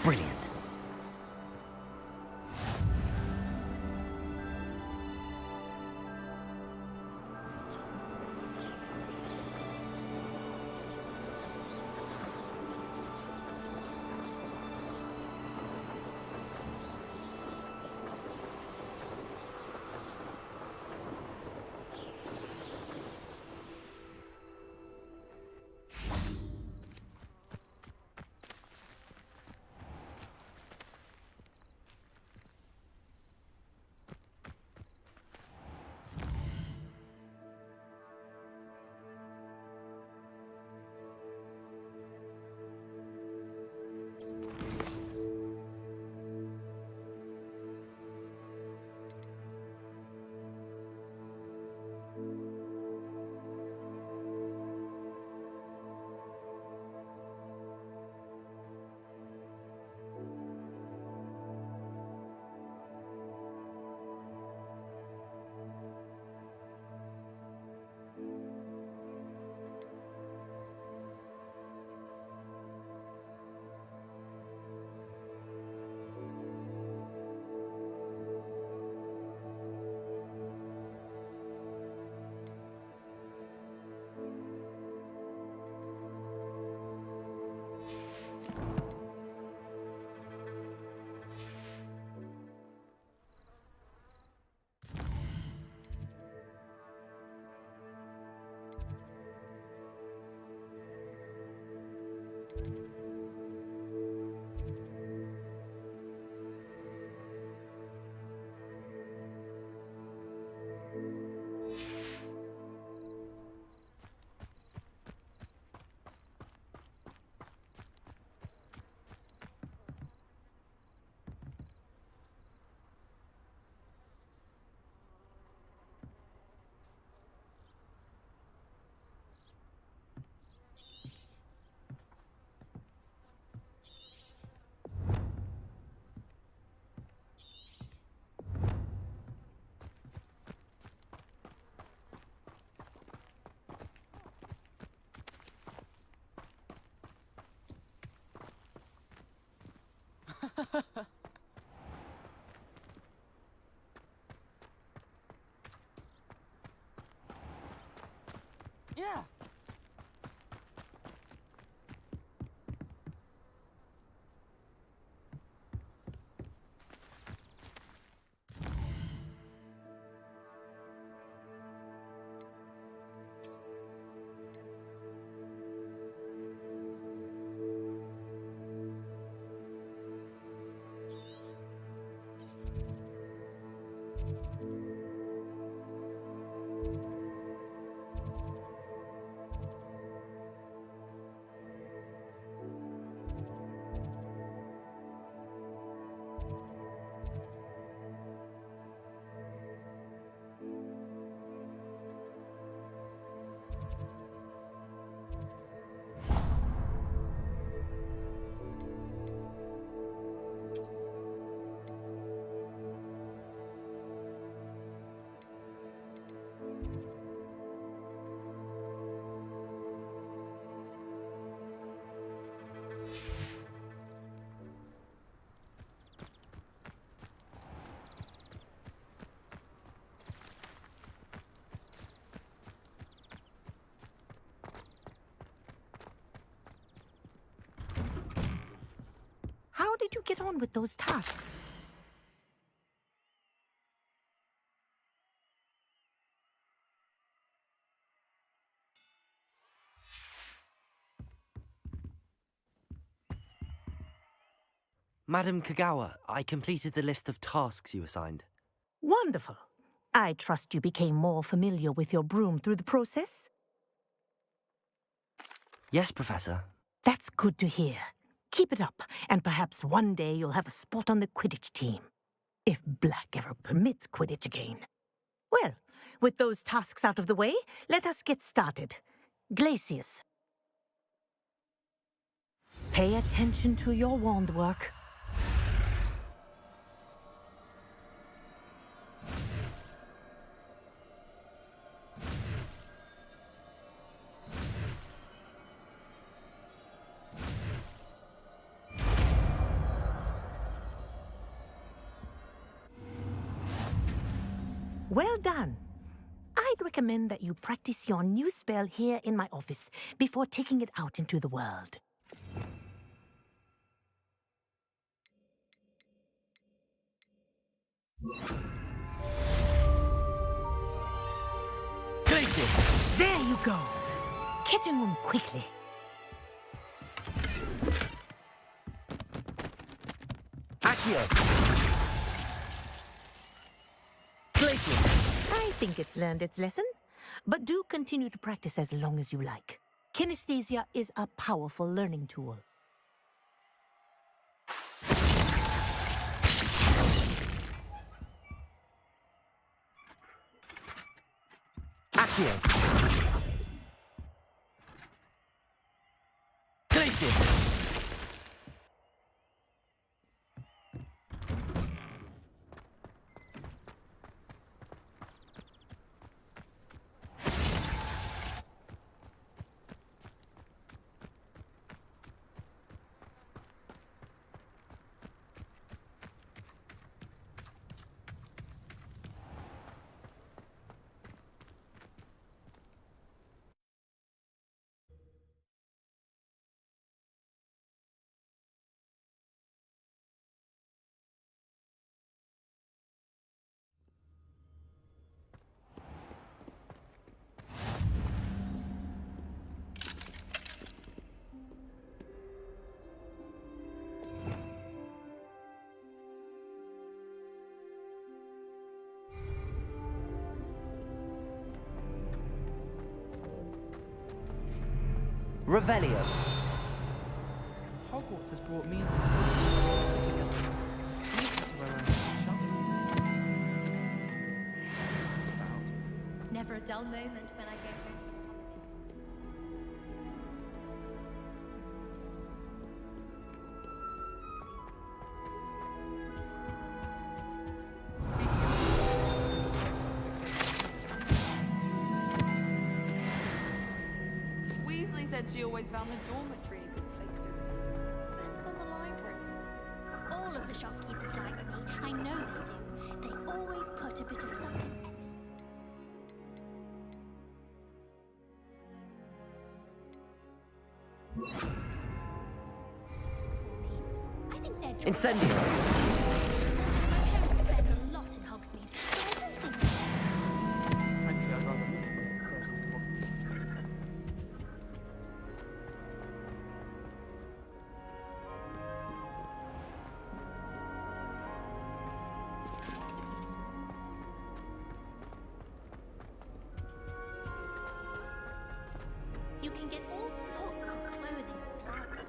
Brilliant. Yeah. How did you get on with those tasks? Madam Kagawa, I completed the list of tasks you assigned. Wonderful. I trust you became more familiar with your broom through the process? Yes, Professor. That's good to hear. Keep it up, and perhaps one day you'll have a spot on the Quidditch team. If Black ever permits Quidditch again. Well, with those tasks out of the way, let us get started. Glacius. Pay attention to your wand work. Well done. I'd recommend that you practice your new spell here in my office before taking it out into the world. Places! There you go. Catching them quickly. Accio! Places! I think it's learned its lesson, but do continue to practice as long as you like. Kinesthesia is a powerful learning tool. Accio! Places! Revelio. Hogwarts has brought me and my sister together. Where I'm shut. Never a dull moment when I go home. Weasley said she always found the dormitory a good place to read. Better than the library. All of the shopkeepers like me. I know they do. They always put a bit of something extra. I think they're Incendio. My parents spend a lot in Hogsmeade, so I don't think so. Frankly, I'd rather move closest to Hogsmeade. You can get all sorts of clothing at Clara.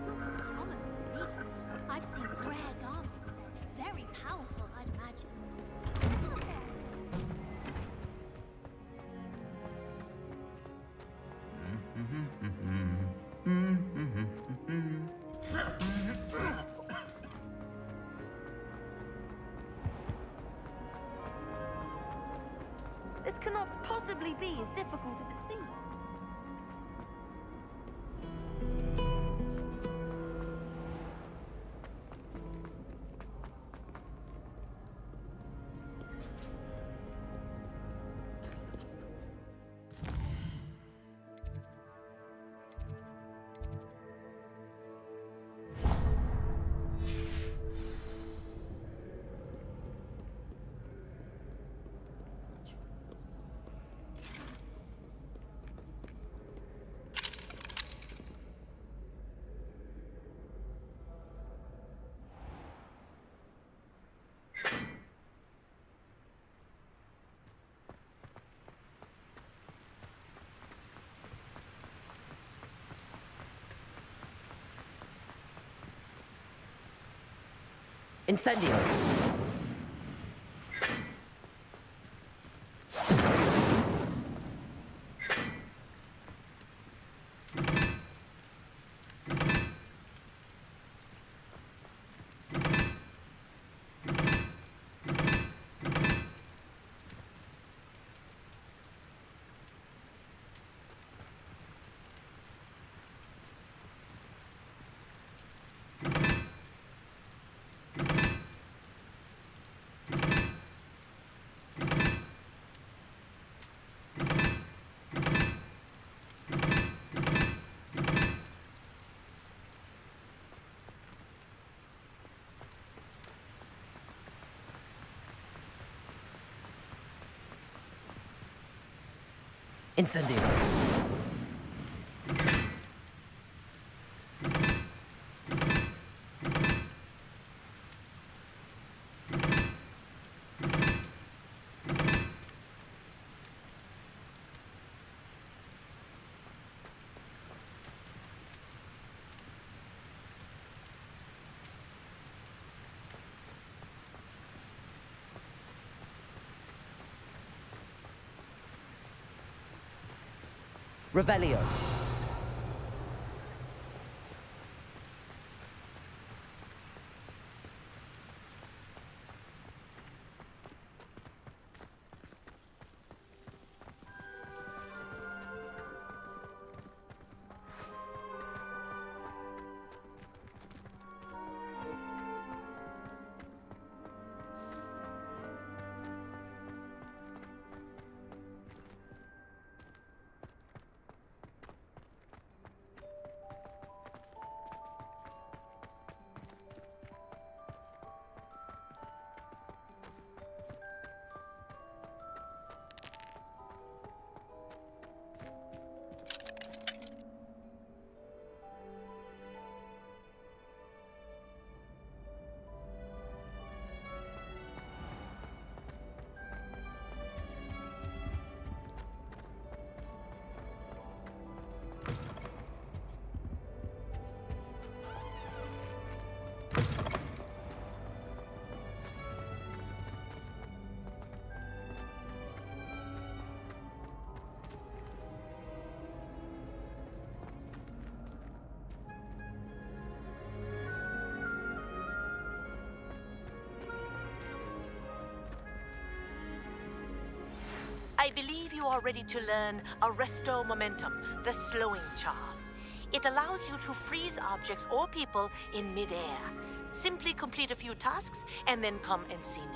Not common, really. I've seen rare garments there. Very powerful, I'd imagine. This cannot possibly be as difficult as it seems. Incendio. Incendio. Revelio. I believe you are ready to learn Arresto Momentum, the slowing charm. It allows you to freeze objects or people in midair. Simply complete a few tasks and then come and see me.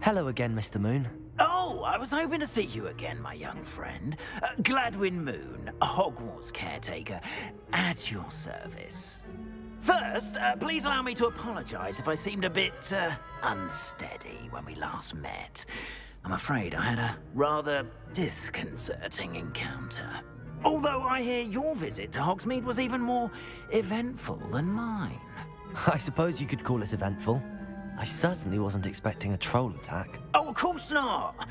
Hello again, Mr. Moon. Oh, I was hoping to see you again, my young friend. Gladwin Moon, Hogwarts caretaker, at your service. First, please allow me to apologize if I seemed a bit, unsteady when we last met. I'm afraid I had a rather disconcerting encounter. Although I hear your visit to Hogsmeade was even more eventful than mine. I suppose you could call it eventful. I certainly wasn't expecting a troll attack. Oh, of course not.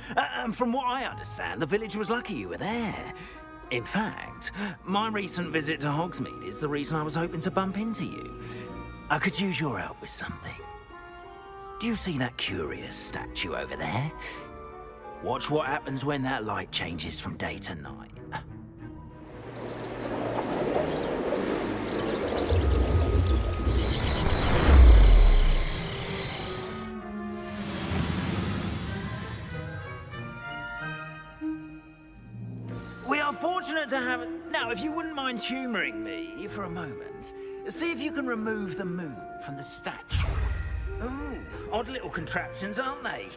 From what I understand, the village was lucky you were there. In fact, my recent visit to Hogsmeade is the reason I was hoping to bump into you. I could use your help with something. Do you see that curious statue over there? Watch what happens when that light changes from day to night. We are fortunate to have... Now, if you wouldn't mind humouring me for a moment, see if you can remove the moon from the statue. Ooh, odd little contraptions, aren't they?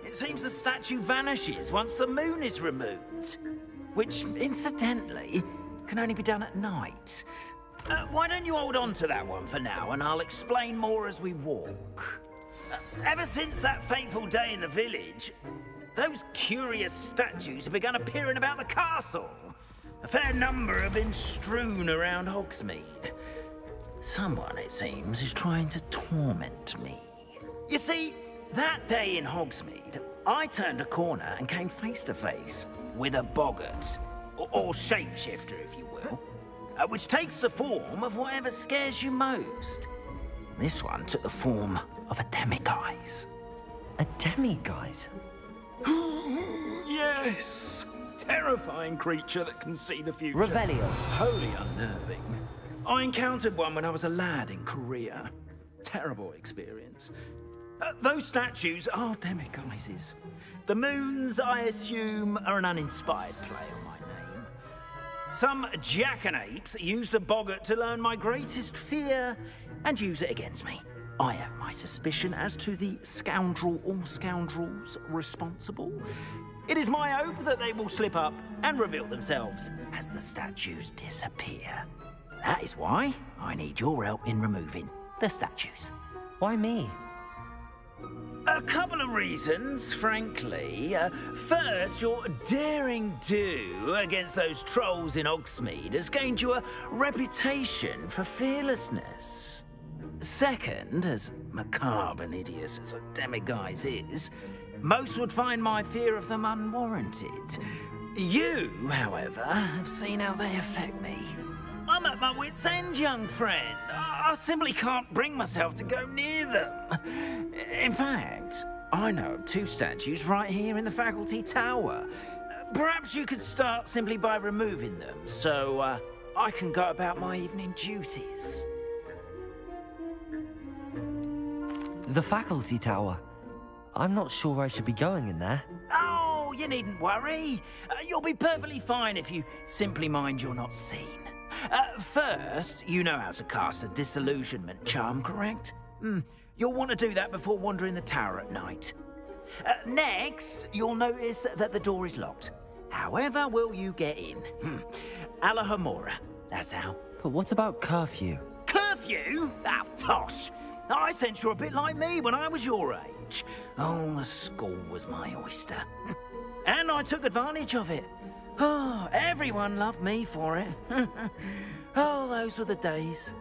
It seems the statue vanishes once the moon is removed. Which, incidentally, can only be done at night. Why don't you hold on to that one for now, and I'll explain more as we walk. Ever since that fateful day in the village, those curious statues have begun appearing about the castle. A fair number have been strewn around Hogsmeade. Someone, it seems, is trying to torment me. You see, that day in Hogsmeade, I turned a corner and came face to face with a boggart, or shapeshifter, if you will, which takes the form of whatever scares you most. This one took the form of a demiguise. A demiguise? Yes! Terrifying creature that can see the future. Revelio. Wholly unnerving. I encountered one when I was a lad in Korea. Terrible experience. Those statues are demiguises. The moons, I assume, are an uninspired play on my name. Some jackanapes used a boggart to learn my greatest fear and use it against me. I have my suspicion as to the scoundrel or scoundrels responsible. It is my hope that they will slip up and reveal themselves as the statues disappear. That is why I need your help in removing the statues. Why me? A couple of reasons, frankly. First, your daring do against those trolls in Hogsmeade has gained you a reputation for fearlessness. Second, as macabre and hideous as a demiguise is, most would find my fear of them unwarranted. You, however, have seen how they affect me. I'm at my wit's end, young friend. I simply can't bring myself to go near them. In fact, I know of two statues right here in the faculty tower. Perhaps you could start simply by removing them, so I can go about my evening duties. The faculty tower. I'm not sure I should be going in there. Oh, you needn't worry. You'll be perfectly fine if you simply mind you're not seen. First, you know how to cast a disillusionment charm, correct? You'll want to do that before wandering the tower at night. Next, you'll notice that the door is locked. However will you get in? Alahomora, that's how. But what about curfew? Curfew? Ah, tosh. I sense you're a bit like me when I was your age. Oh, the school was my oyster. And I took advantage of it. Oh, everyone loved me for it. Oh, those were the days.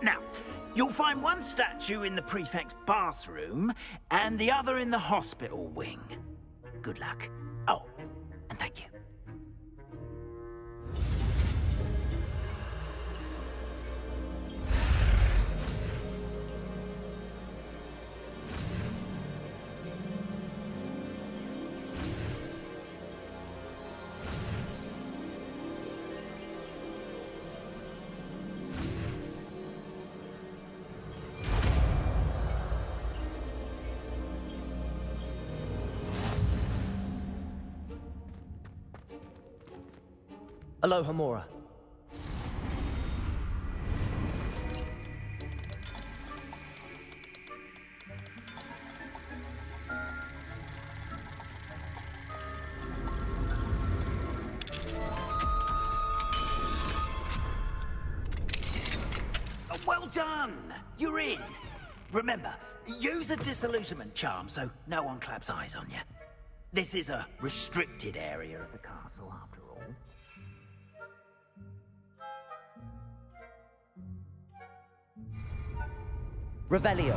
Now, you'll find one statue in the prefect's bathroom and the other in the hospital wing. Good luck. Oh, and thank you. Alohomora. Well done! You're in. Remember, use a disillusionment charm so no one claps eyes on you. This is a restricted area of the castle, after all. Revelio.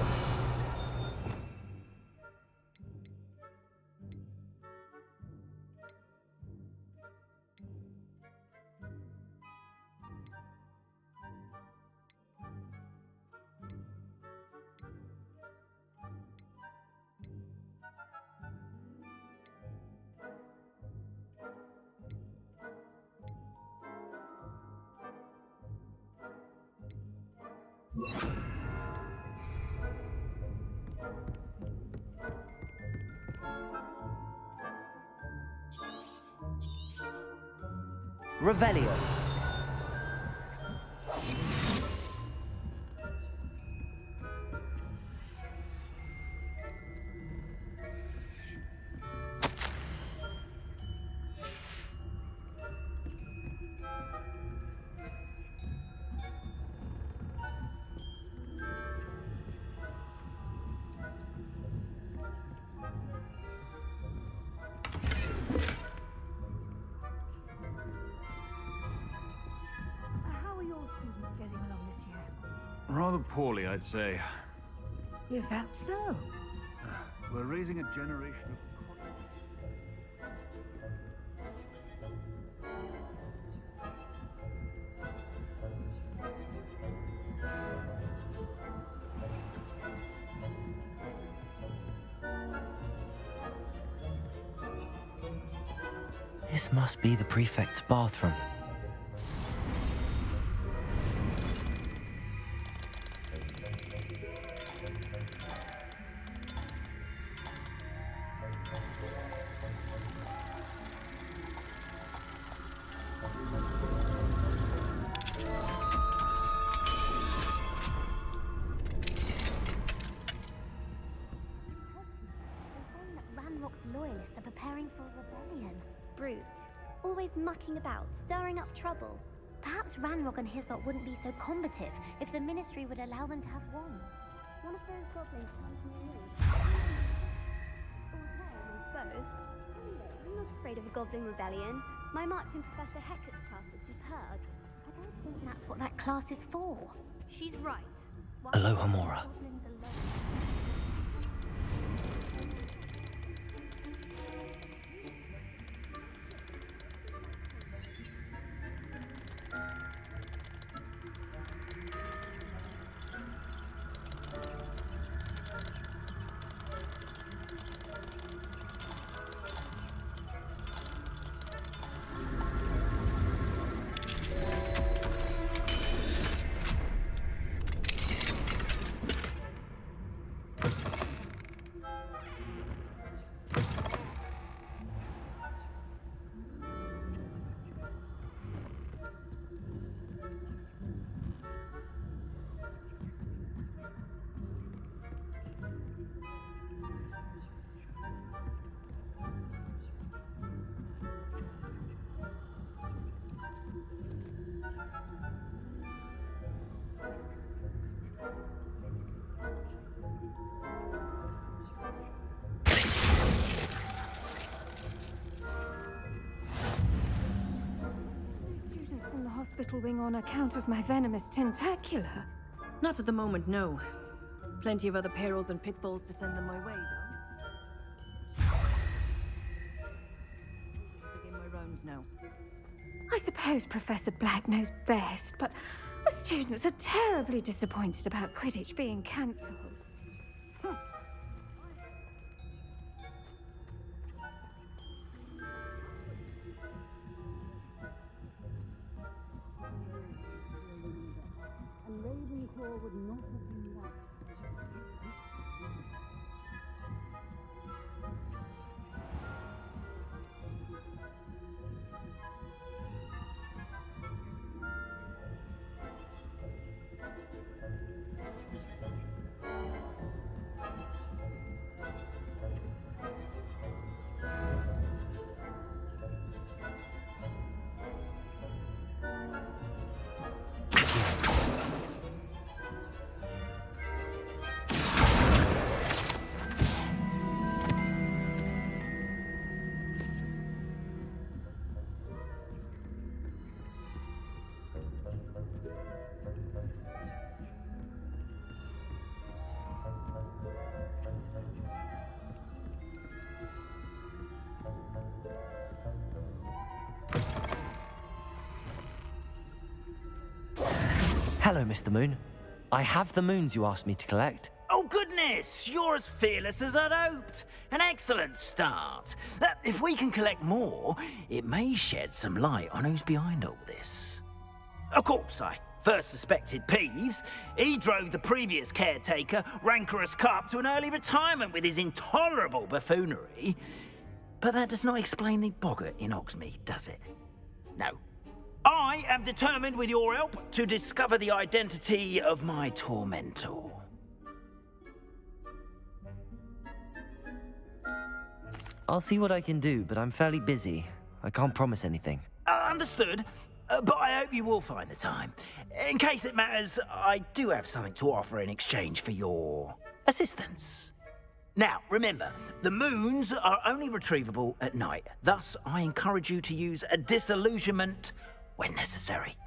Revelio. Rather poorly, I'd say. Is that so? We're raising a generation of... This must be the prefect's bathroom. Loyalists are preparing for a rebellion. Brutes, always mucking about, stirring up trouble. Perhaps Ranrock and his lot wouldn't be so combative if the Ministry would allow them to have wands. One of those goblins comes near me. I suppose. Anyway, I'm not afraid of a goblin rebellion. My marching Professor Hecat's class is superb. I don't think that's what that class is for. She's right. Why Aloha Mora. goblins alone? Students in the hospital wing on account of my venomous tentacula. Not at the moment, no. Plenty of other perils and pitfalls to send them my way, though. Begin my rounds now. I suppose Professor Black knows best, but the students are terribly disappointed about Quidditch being cancelled. Hello, Mr. Moon. I have the moons you asked me to collect. Oh, goodness! You're as fearless as I'd hoped. An excellent start. If we can collect more, it may shed some light on who's behind all this. Of course, I first suspected Peeves. He drove the previous caretaker, Rancorous Carp, to an early retirement with his intolerable buffoonery. But that does not explain the boggart in Hogsmeade, does it? No. I am determined, with your help, to discover the identity of my tormentor. I'll see what I can do, but I'm fairly busy. I can't promise anything. Understood, but I hope you will find the time. In case it matters, I do have something to offer in exchange for your assistance. Now, remember, the moons are only retrievable at night. Thus, I encourage you to use a disillusionment when necessary.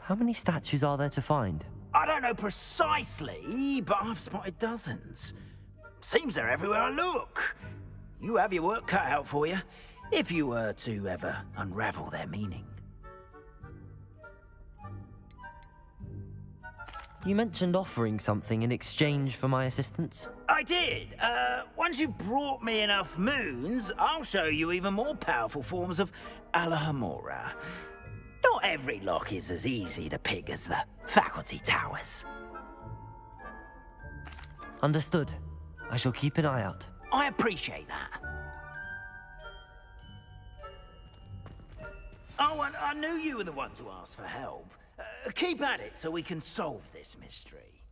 How many statues are there to find? I don't know precisely, but I've spotted dozens. Seems they're everywhere I look. You have your work cut out for you, if you were to ever unravel their meaning. You mentioned offering something in exchange for my assistance. I did. Once you've brought me enough moons, I'll show you even more powerful forms of Alahamora. Not every lock is as easy to pick as the faculty towers. Understood. I shall keep an eye out. I appreciate that. Oh, and I knew you were the one to ask for help. Keep at it so we can solve this mystery.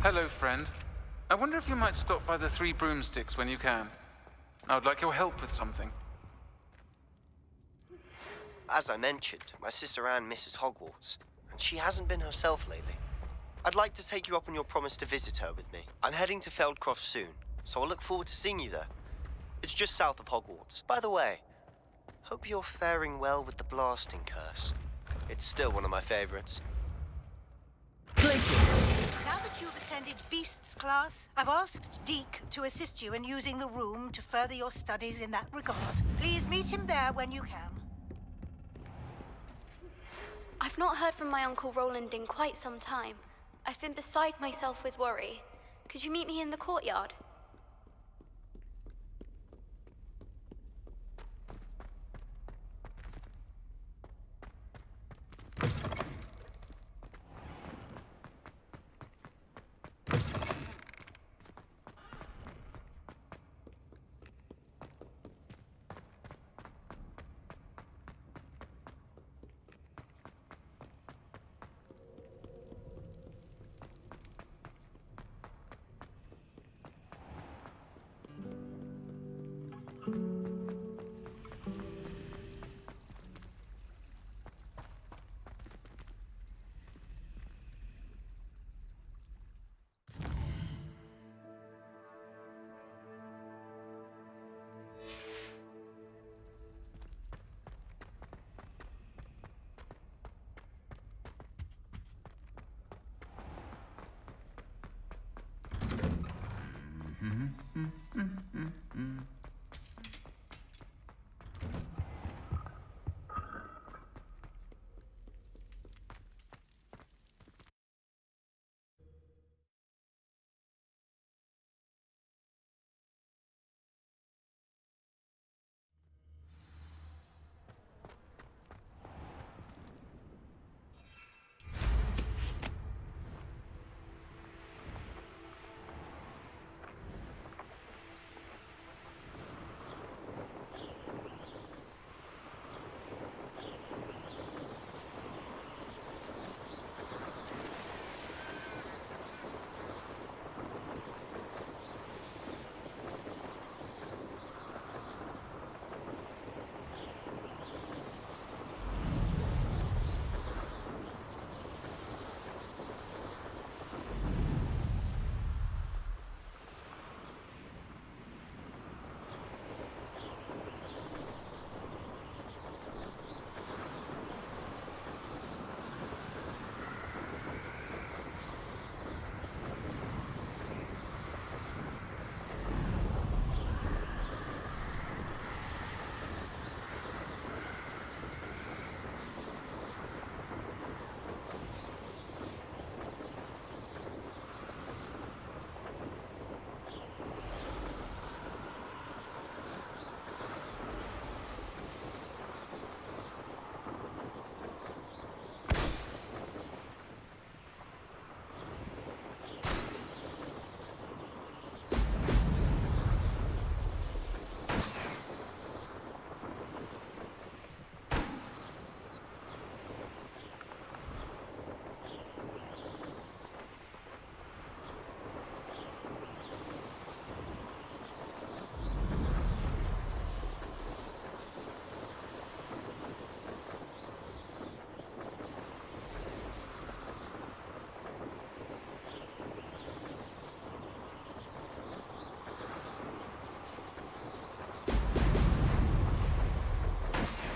Hello, friend. I wonder if you might stop by the Three Broomsticks when you can. I would like your help with something. As I mentioned, my sister Anne misses Hogwarts, and she hasn't been herself lately. I'd like to take you up on your promise to visit her with me. I'm heading to Feldcroft soon, so I'll look forward to seeing you there. It's just south of Hogwarts. By the way, hope you're faring well with the blasting curse. It's still one of my favorites. Now that you've attended Beasts class, I've asked Deke to assist you in using the room to further your studies in that regard. Please meet him there when you can. I've not heard from my Uncle Roland in quite some time. I've been beside myself with worry. Could you meet me in the courtyard?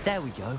There we go.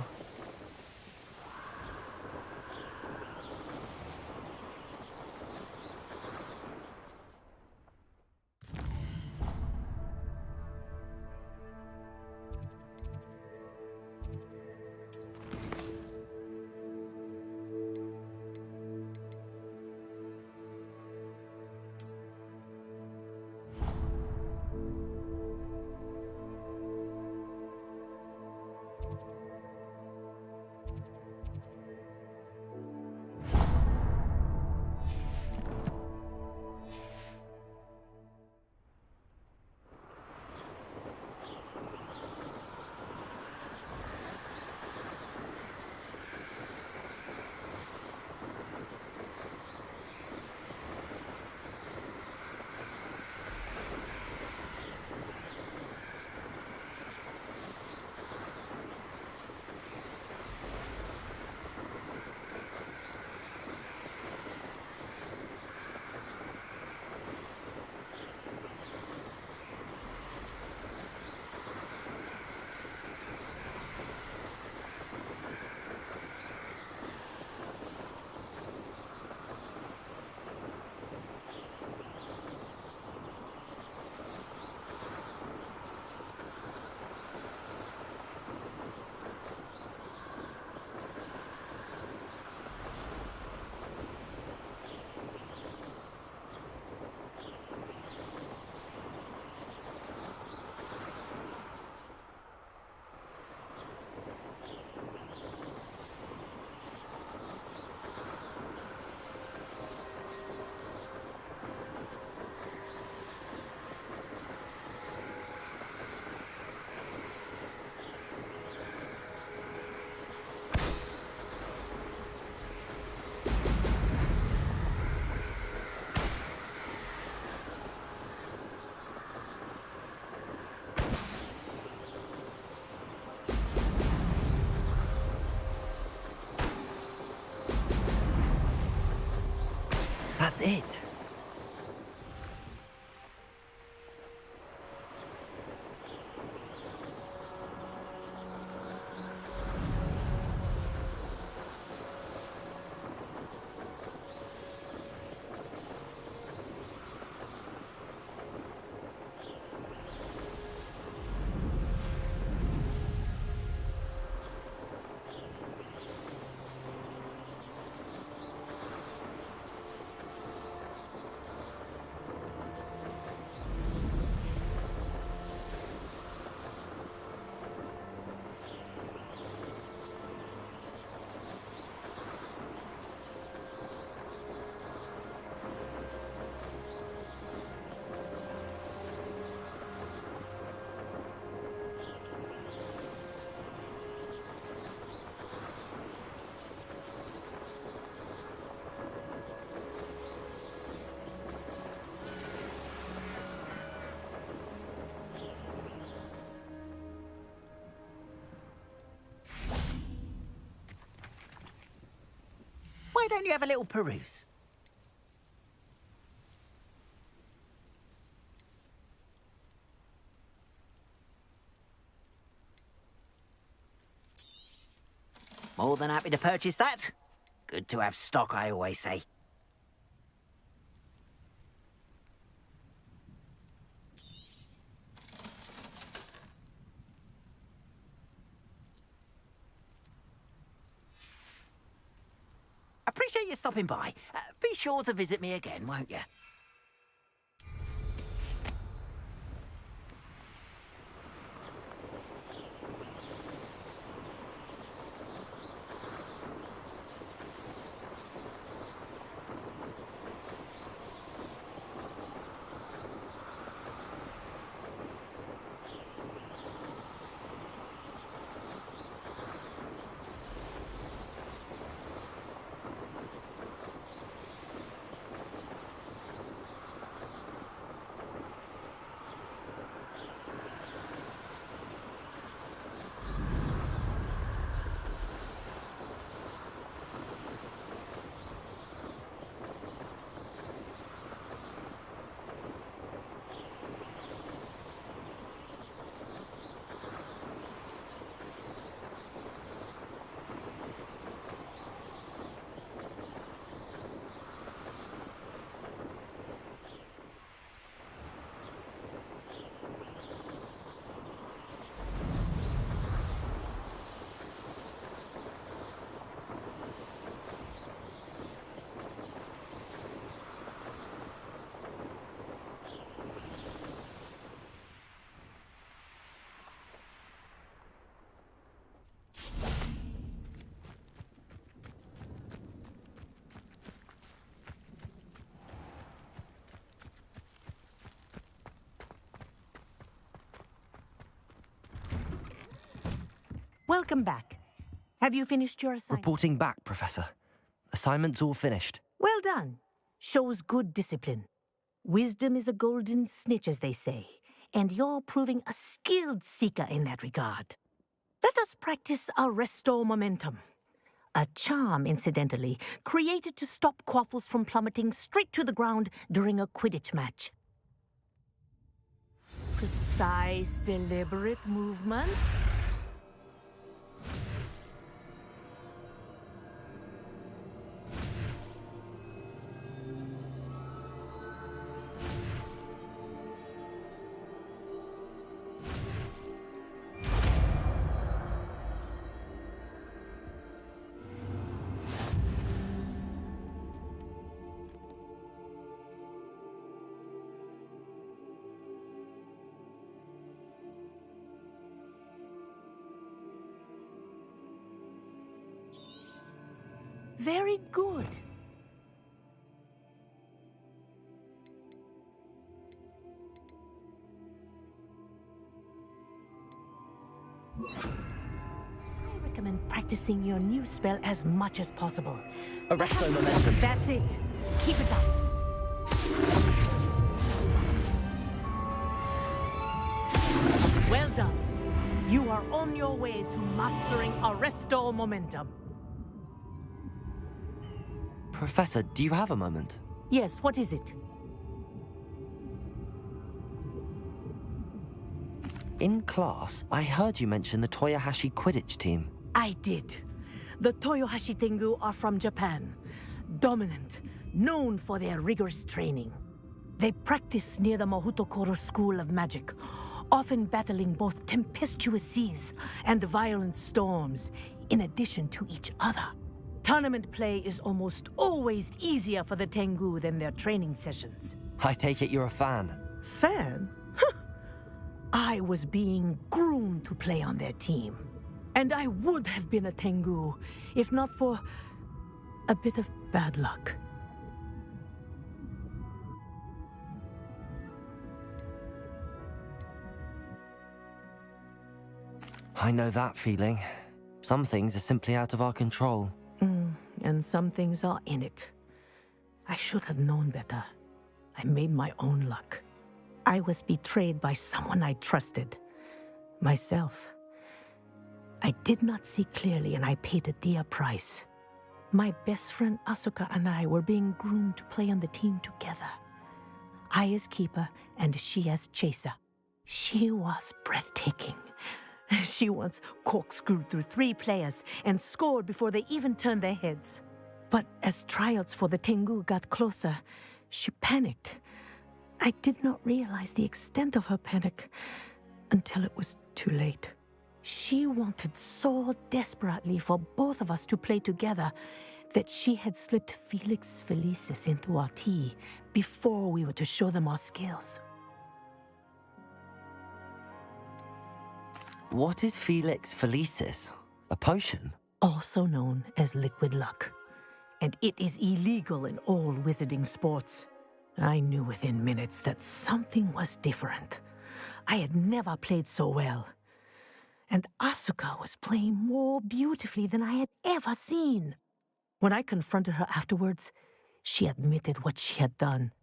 that's it. Why don't you have a little peruse? More than happy to purchase that. Good to have stock, I always say. Appreciate you stopping by. Be sure to visit me again, won't you? Welcome back. Have you finished your assignment? Reporting back, Professor. Assignment's all finished. Well done. Shows good discipline. Wisdom is a golden snitch, as they say, and you're proving a skilled seeker in that regard. Let us practice Arresto Momentum. A charm, incidentally, created to stop quaffles from plummeting straight to the ground during a Quidditch match. Precise, deliberate movements. Very good. I recommend practicing your new spell as much as possible. Arresto Momentum. That's it. Keep it up. Well done. You are on your way to mastering Arresto Momentum. Professor, do you have a moment? Yes, what is it? In class, I heard you mention the Toyohashi Quidditch team. I did. The Toyohashi Tengu are from Japan. Dominant, known for their rigorous training. They practice near the Mahutokoro School of Magic, often battling both tempestuous seas and violent storms, in addition to each other. Tournament play is almost always easier for the Tengu than their training sessions. I take it you're a fan. Fan? I was being groomed to play on their team. And I would have been a Tengu, if not for a bit of bad luck. I know that feeling. Some things are simply out of our control. And some things are in it. I should have known better. I made my own luck. I was betrayed by someone I trusted. Myself. I did not see clearly and I paid a dear price. My best friend Asuka and I were being groomed to play on the team together. I as keeper and she as chaser. She was breathtaking. She once corkscrewed through 3 players and scored before they even turned their heads. But as tryouts for the Tengu got closer, she panicked. I did not realize the extent of her panic until it was too late. She wanted so desperately for both of us to play together that she had slipped Felix Felicis into our tea before we were to show them our skills. What is Felix Felicis? A potion? Also known as liquid luck. And it is illegal in all wizarding sports. I knew within minutes that something was different. I had never played so well. And Asuka was playing more beautifully than I had ever seen. When I confronted her afterwards, she admitted what she had done.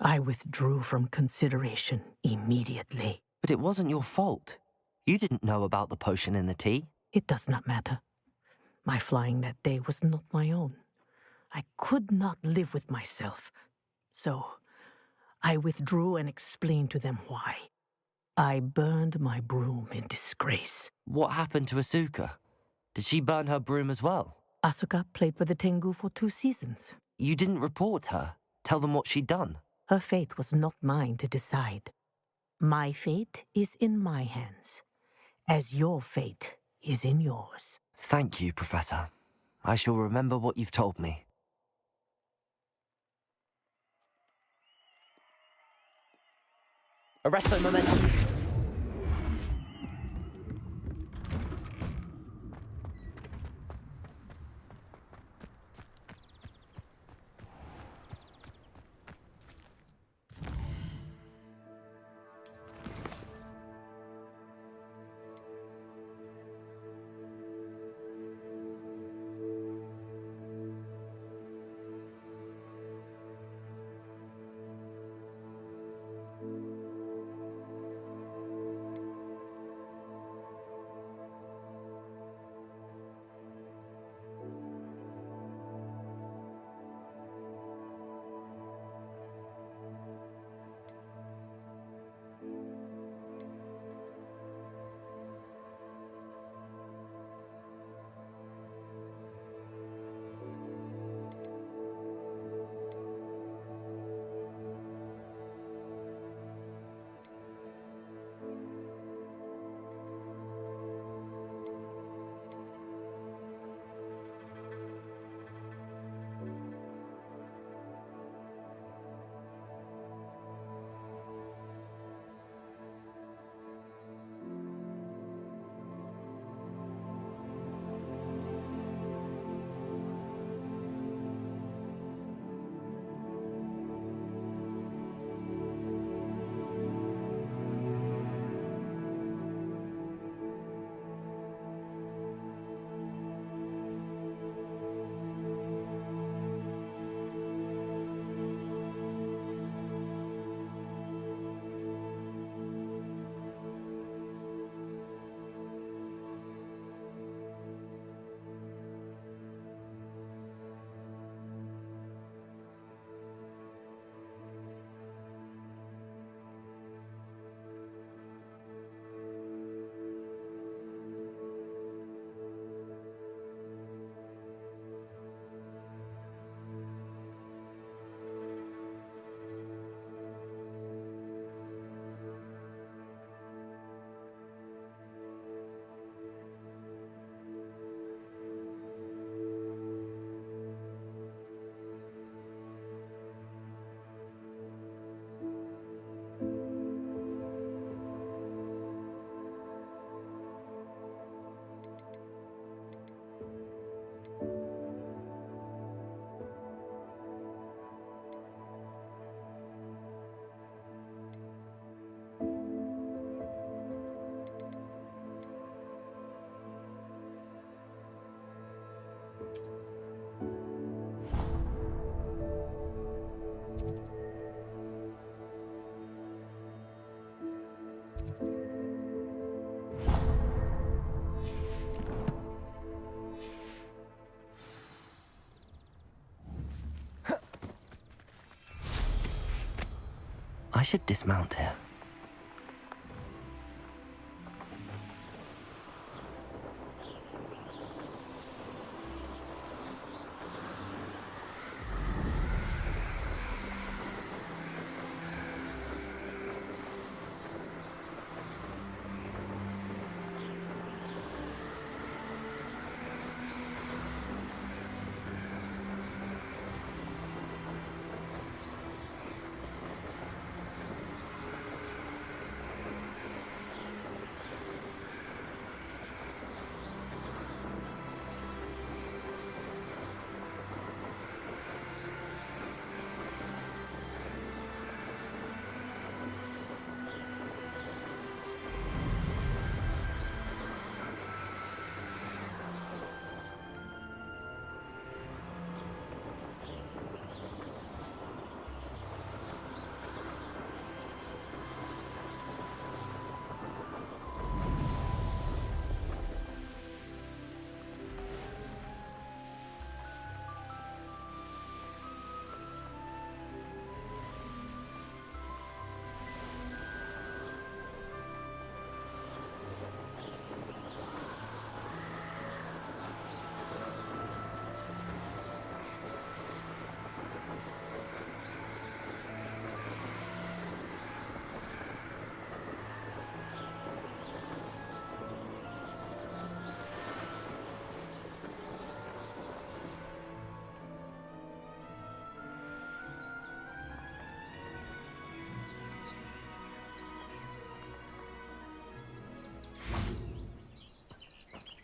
I withdrew from consideration immediately. But it wasn't your fault. You didn't know about the potion in the tea. It does not matter. My flying that day was not my own. I could not live with myself. So, I withdrew and explained to them why. I burned my broom in disgrace. What happened to Asuka? Did she burn her broom as well? Asuka played for the Tengu for 2 seasons. You didn't report her? Tell them what she'd done? Her fate was not mine to decide. My fate is in my hands, as your fate is in yours. Thank you, Professor. I shall remember what you've told me. Arresto momentum. I should dismount here.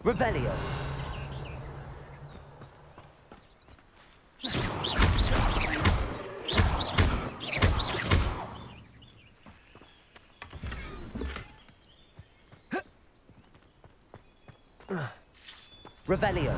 Revelio. Revelio.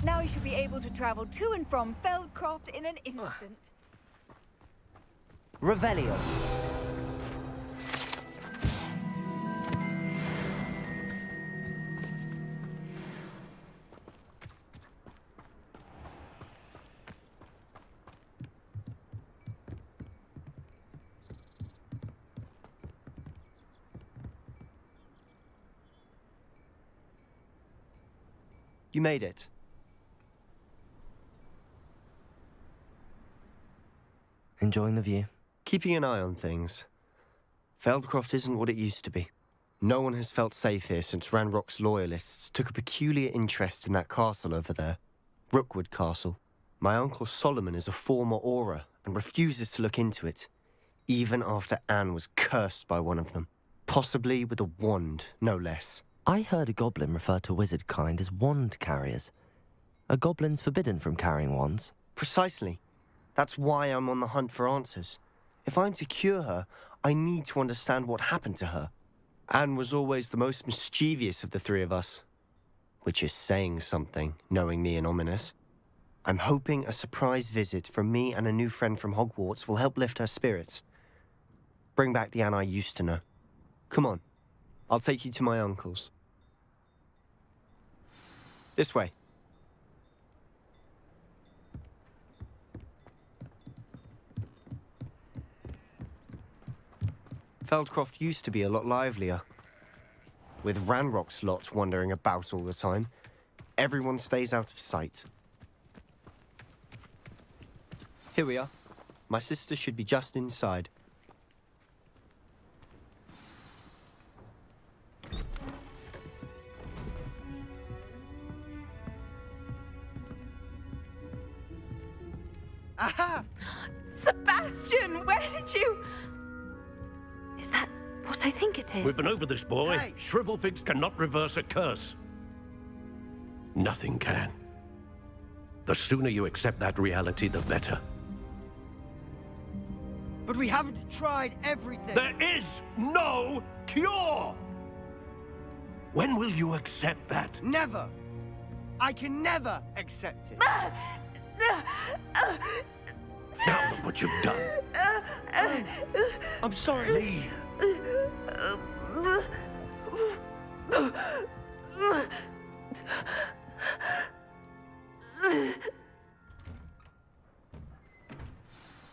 Now you should be able to travel to and from Feldcroft in an instant. Revelio. You made it. Enjoying the view? Keeping an eye on things. Feldcroft isn't what it used to be. No one has felt safe here since Ranrock's loyalists took a peculiar interest in that castle over there. Rookwood Castle. My uncle Solomon is a former Auror and refuses to look into it, even after Anne was cursed by one of them. Possibly with a wand, no less. I heard a goblin refer to wizard kind as wand carriers. Are goblins forbidden from carrying wands? Precisely. That's why I'm on the hunt for answers. If I'm to cure her, I need to understand what happened to her. Anne was always the most mischievous of the three of us. Which is saying something, knowing me and Ominous. I'm hoping a surprise visit from me and a new friend from Hogwarts will help lift her spirits. Bring back the Anne I used to know. Come on, I'll take you to my uncle's. This way. Feldcroft used to be a lot livelier. With Ranrock's lot wandering about all the time, everyone stays out of sight. Here we are. My sister should be just inside. Aha! Sebastian, where did you... Is that what I think it is? We've been over this, boy. Hey. Shrivelfigs cannot reverse a curse. Nothing can. The sooner you accept that reality, the better. But we haven't tried everything. There is no cure! When will you accept that? Never. I can never accept it. Now look what you've done. I'm sorry. Leave.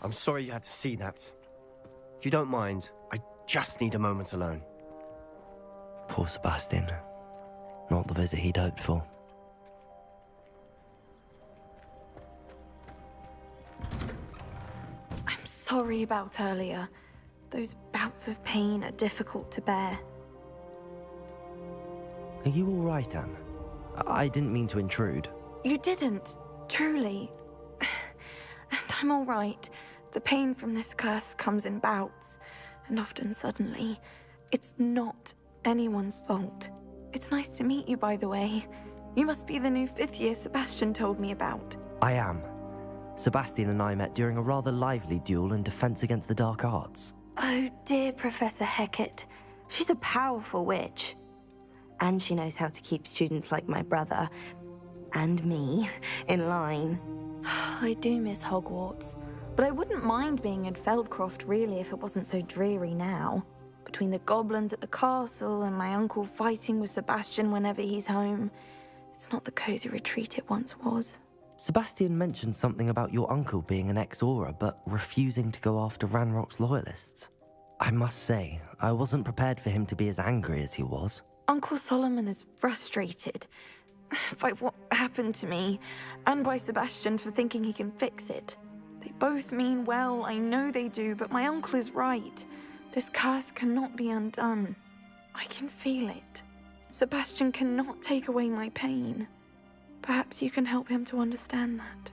I'm sorry you had to see that. If you don't mind, I just need a moment alone. Poor Sebastian. Not the visit he'd hoped for. I'm sorry about earlier. Those bouts of pain are difficult to bear. Are you all right, Anne? I didn't mean to intrude. You didn't, truly. And I'm all right. The pain from this curse comes in bouts, and often suddenly. It's not anyone's fault. It's nice to meet you, by the way. You must be the new 5th year Sebastian told me about. I am. Sebastian and I met during a rather lively duel in defense against the dark arts. Oh, dear Professor Hecat. She's a powerful witch. And she knows how to keep students like my brother, and me, in line. I do miss Hogwarts, but I wouldn't mind being in Feldcroft, really, if it wasn't so dreary now. Between the goblins at the castle and my uncle fighting with Sebastian whenever he's home, it's not the cozy retreat it once was. Sebastian mentioned something about your uncle being an ex-Auror, but refusing to go after Ranrock's loyalists. I must say, I wasn't prepared for him to be as angry as he was. Uncle Solomon is frustrated by what happened to me, and by Sebastian for thinking he can fix it. They both mean well, I know they do, but my uncle is right. This curse cannot be undone. I can feel it. Sebastian cannot take away my pain. Perhaps you can help him to understand that.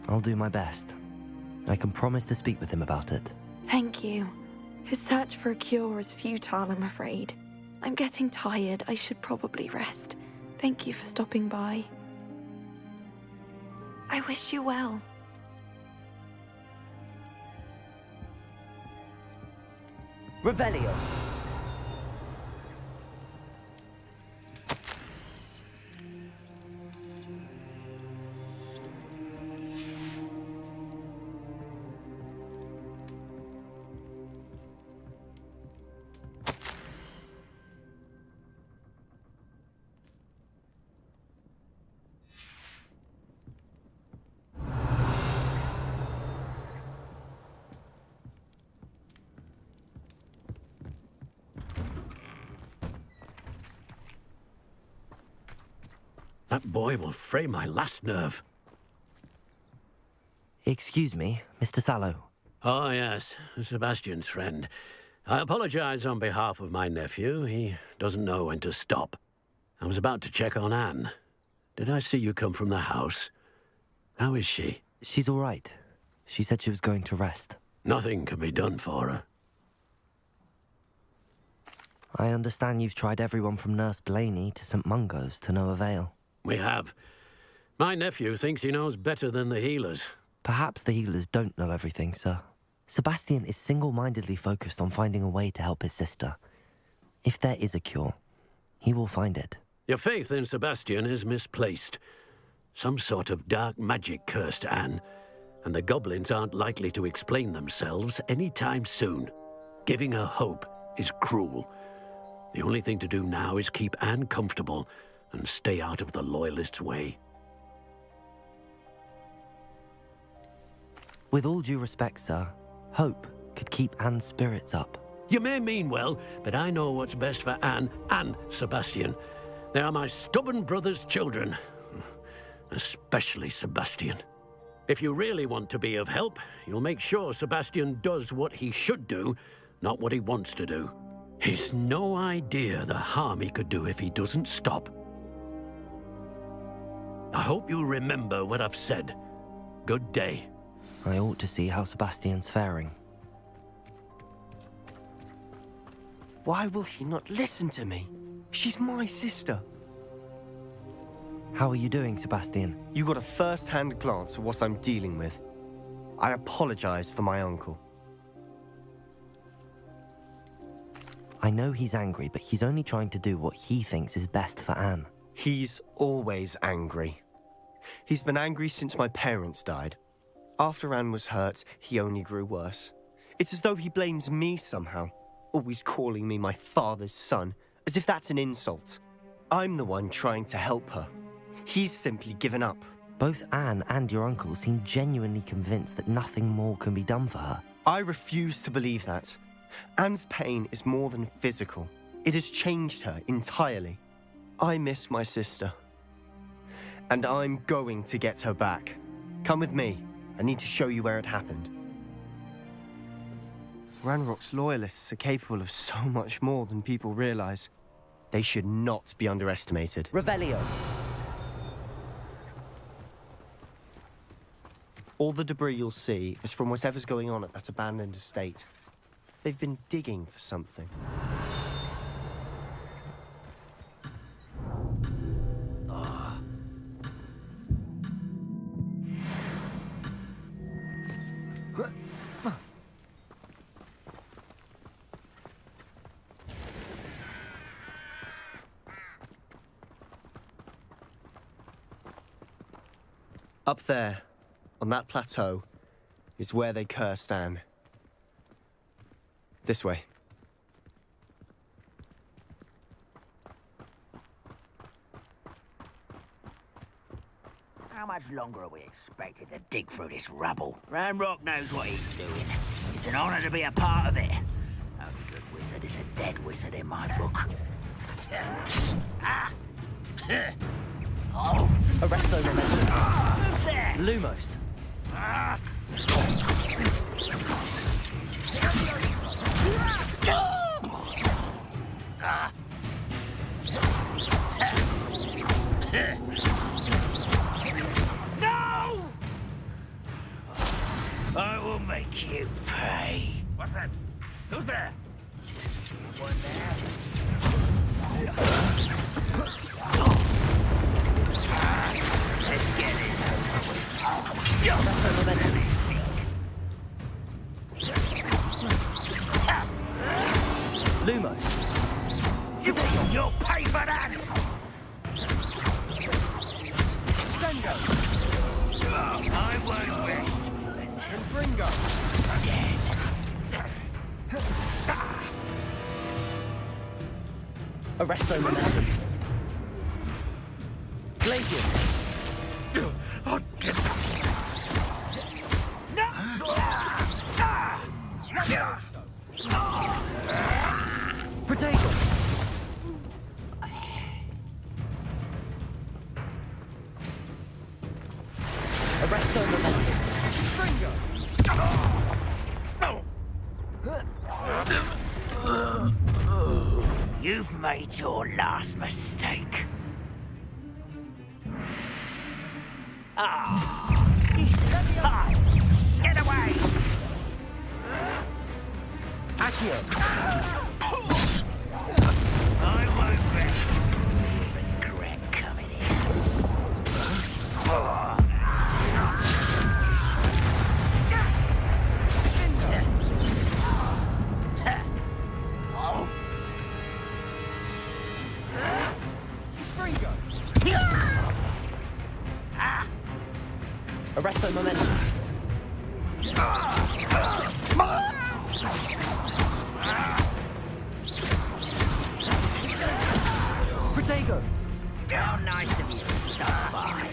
I'll do my best. I can promise to speak with him about it. Thank you. His search for a cure is futile, I'm afraid. I'm getting tired. I should probably rest. Thank you for stopping by. I wish you well. Revelio. That boy will fray my last nerve. Excuse me, Mr. Sallow. Oh, yes, Sebastian's friend. I apologize on behalf of my nephew. He doesn't know when to stop. I was about to check on Anne. Did I see you come from the house? How is she? She's all right. She said she was going to rest. Nothing can be done for her. I understand you've tried everyone from Nurse Blaney to St. Mungo's to no avail. We have. My nephew thinks he knows better than the healers. Perhaps the healers don't know everything, sir. Sebastian is single-mindedly focused on finding a way to help his sister. If there is a cure, he will find it. Your faith in Sebastian is misplaced. Some sort of dark magic cursed Anne, and the goblins aren't likely to explain themselves anytime soon. Giving her hope is cruel. The only thing to do now is keep Anne comfortable and stay out of the Loyalists' way. With all due respect, sir, Hope could keep Anne's spirits up. You may mean well, but I know what's best for Anne and Sebastian. They are my stubborn brother's children. Especially Sebastian. If you really want to be of help, you'll make sure Sebastian does what he should do, not what he wants to do. He's no idea the harm he could do if he doesn't stop. I hope you remember what I've said. Good day. I ought to see how Sebastian's faring. Why will he not listen to me? She's my sister. How are you doing, Sebastian? You got a first-hand glance at what I'm dealing with. I apologize for my uncle. I know he's angry, but he's only trying to do what he thinks is best for Anne. He's always angry. He's been angry since my parents died. After Anne was hurt, he only grew worse. It's as though he blames me somehow, always calling me my father's son, as if that's an insult. I'm the one trying to help her. He's simply given up. Both Anne and your uncle seem genuinely convinced that nothing more can be done for her. I refuse to believe that. Anne's pain is more than physical. It has changed her entirely. I miss my sister. And I'm going to get her back. Come with me. I need to show you where it happened. Ranrock's loyalists are capable of so much more than people realize. They should not be underestimated. Revelio. All the debris you'll see is from whatever's going on at that abandoned estate. They've been digging for something. Up there, on that plateau, is where they cursed Anne. This way. How much longer are we expected to dig through this rubble? Ranrock knows what he's doing. It's an honor to be a part of it. Only good wizard is a dead wizard in my book. Oh. Arresto momentum. Who's there? Lumos. No! I will make you pay. What's that? Who's there? One there. Let's get this over with. Arresto momentum. Lumos. You'll pay for that! Sengo. I won't rest until Bringo. dead. Arresto momentum. Glacius. Protego. Arresto momentum. Bringo. You've made your last mistake. You should time. Get away! Accio. I won't rest. You regret coming Bringo. Arresto momentum. Protego. How nice of you to stop by.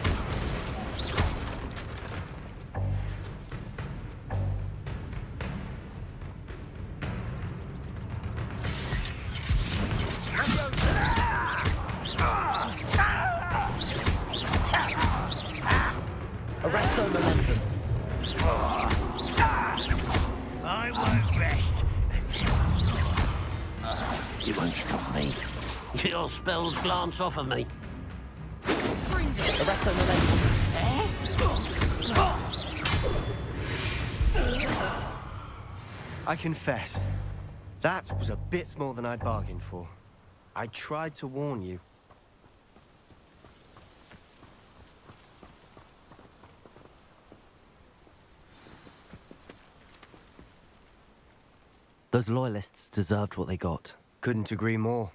Arresto momentum. I won't rest until You won't stop me. Your spells glance off of me. Arresto momentum. I confess, that was a bit more than I'd bargained for. I tried to warn you. Those loyalists deserved what they got. Couldn't agree more.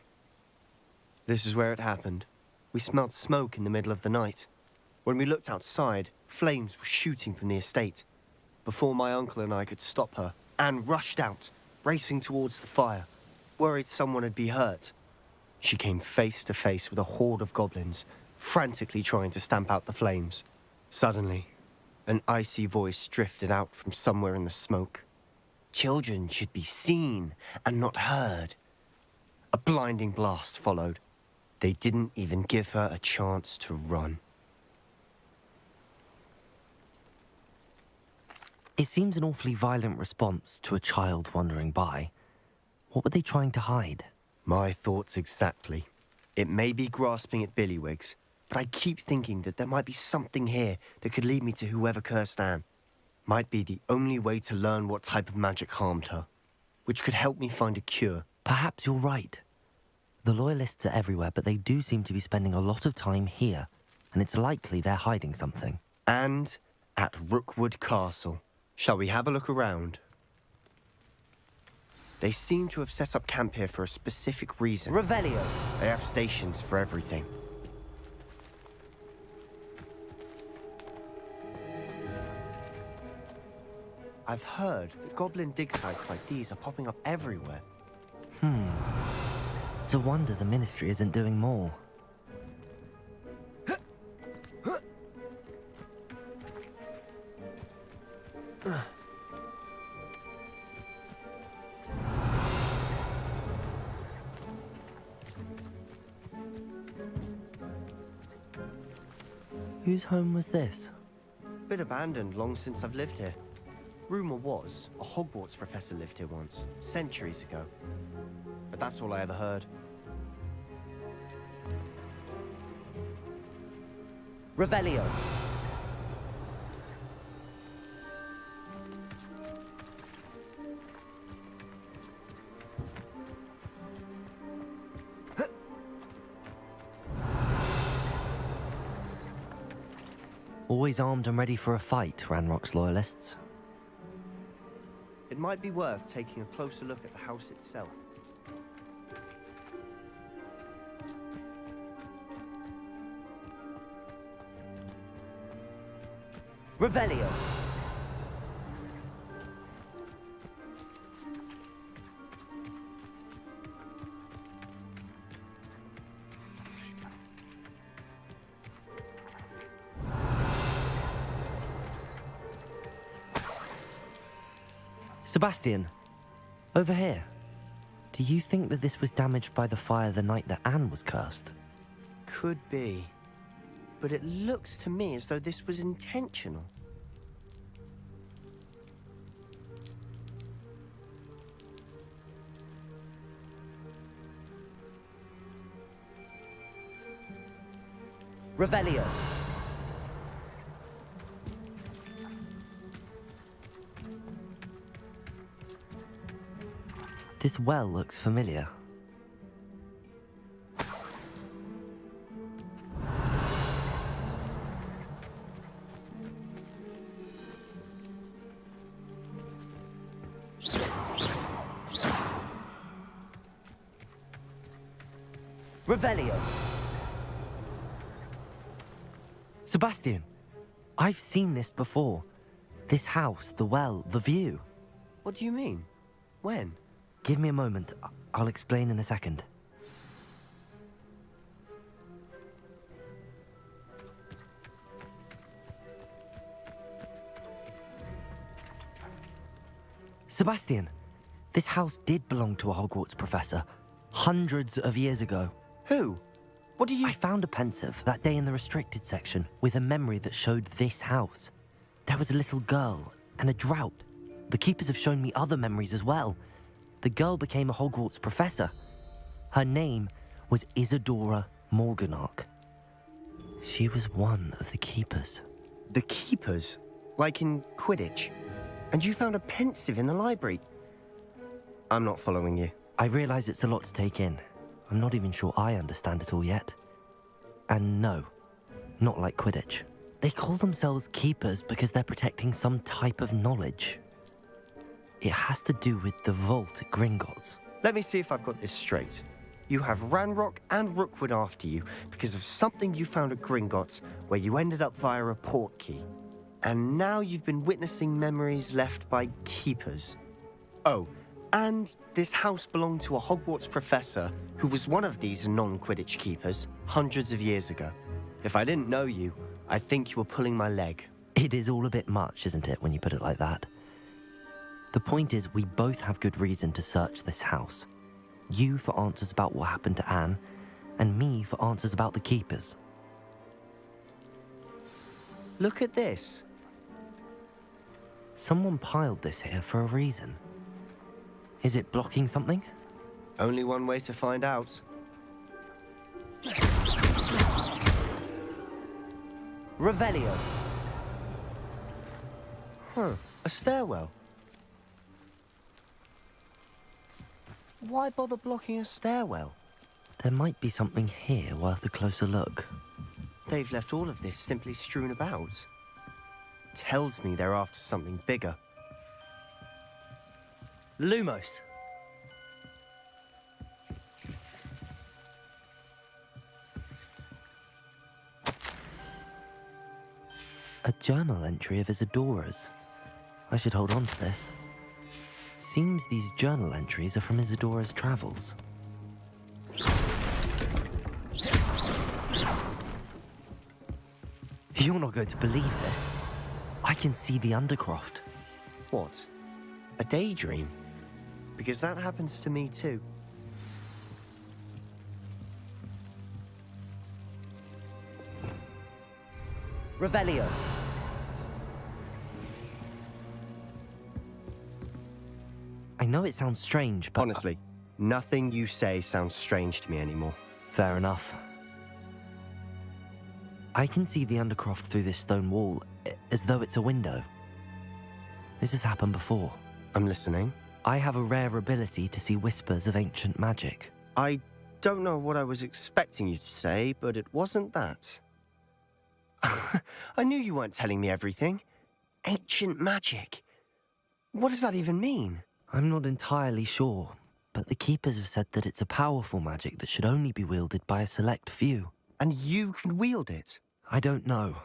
This is where it happened. We smelled smoke in the middle of the night. When we looked outside, flames were shooting from the estate. Before my uncle and I could stop her, Anne rushed out, racing towards the fire, worried someone had been hurt. She came face to face with a horde of goblins, frantically trying to stamp out the flames. Suddenly, an icy voice drifted out from somewhere in the smoke. Children should be seen and not heard. A blinding blast followed. They didn't even give her a chance to run. It seems an awfully violent response to a child wandering by. What were they trying to hide? My thoughts exactly. It may be grasping at billywhigs, but I keep thinking that there might be something here that could lead me to whoever cursed Anne. Might be the only way to learn what type of magic harmed her, which could help me find a cure. Perhaps you're right. The Loyalists are everywhere, but they do seem to be spending a lot of time here, and it's likely they're hiding something. And at Rookwood Castle. Shall we have a look around? They seem to have set up camp here for a specific reason. Revelio. They have stations for everything. I've heard that goblin dig sites like these are popping up everywhere. It's a wonder the Ministry isn't doing more. Whose home was this? Been abandoned long since I've lived here. Rumour was, a Hogwarts professor lived here once, centuries ago. But that's all I ever heard. Revelio. Always armed and ready for a fight, Ranrock's Loyalists. It might be worth taking a closer look at the house itself. Revelio. Sebastian, over here. Do you think that this was damaged by the fire the night that Anne was cursed? Could be. But it looks to me as though this was intentional. Revelio. This well looks familiar. Revelio. Sebastian, I've seen this before. This house, the well, the view. What do you mean? When? Give me a moment. I'll explain in a second. Sebastian, this house did belong to a Hogwarts professor. Hundreds of years ago. Who? What do you... I found a pensive that day in the restricted section with a memory that showed this house. There was a little girl and a drought. The keepers have shown me other memories as well. The girl became a Hogwarts professor. Her name was Isadora Morganach. She was one of the keepers. The keepers? Like in Quidditch? And you found a pensive in the library? I'm not following you. I realize it's a lot to take in. I'm not even sure I understand it all yet. And no, not like Quidditch. They call themselves keepers because they're protecting some type of knowledge. It has to do with the vault at Gringotts. Let me see if I've got this straight. You have Ranrock and Rookwood after you because of something you found at Gringotts where you ended up via a port key. And now you've been witnessing memories left by keepers. Oh, and this house belonged to a Hogwarts professor who was one of these non-Quidditch keepers hundreds of years ago. If I didn't know you, I'd think you were pulling my leg. It is all a bit much, isn't it, when you put it like that? The point is, we both have good reason to search this house. You for answers about what happened to Anne, and me for answers about the keepers. Look at this. Someone piled this here for a reason. Is it blocking something? Only one way to find out. Revelio. Huh, a stairwell. Why bother blocking a stairwell? There might be something here worth a closer look. They've left all of this simply strewn about. Tells me they're after something bigger. Lumos. A journal entry of Isadora's. I should hold on to this. Seems these journal entries are from Isadora's travels. You're not going to believe this. I can see the Undercroft. What? A daydream? Because that happens to me too. Revelio. I know it sounds strange, but... Honestly, nothing you say sounds strange to me anymore. Fair enough. I can see the Undercroft through this stone wall, as though it's a window. This has happened before. I'm listening. I have a rare ability to see whispers of ancient magic. I don't know what I was expecting you to say, but it wasn't that. I knew you weren't telling me everything. Ancient magic. What does that even mean? I'm not entirely sure, but the Keepers have said that it's a powerful magic that should only be wielded by a select few. And you can wield it? I don't know,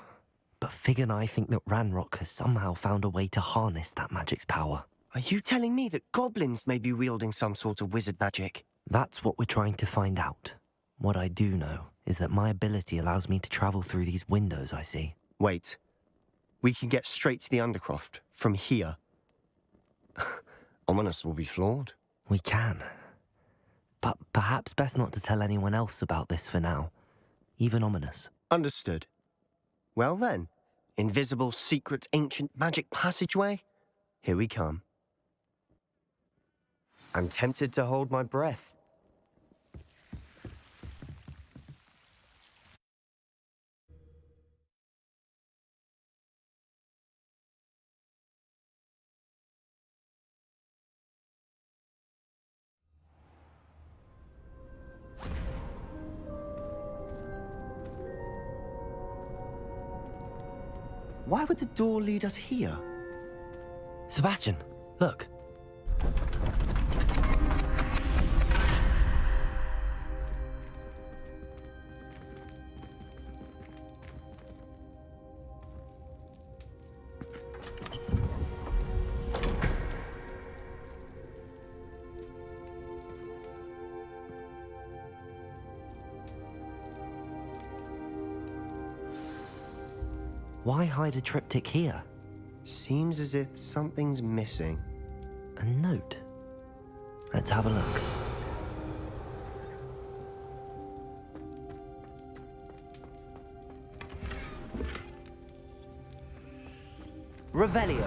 but Fig and I think that Ranrock has somehow found a way to harness that magic's power. Are you telling me that goblins may be wielding some sort of wizard magic? That's what we're trying to find out. What I do know is that my ability allows me to travel through these windows I see. Wait. We can get straight to the Undercroft from here. Ominous will be floored. We can. But perhaps best not to tell anyone else about this for now. Even Ominous. Understood. Well then, invisible, secret, ancient magic passageway? Here we come. I'm tempted to hold my breath. Why would the door lead us here? Sebastian, look. Why hide a triptych here? Seems as if something's missing. A note. Let's have a look. Revelio.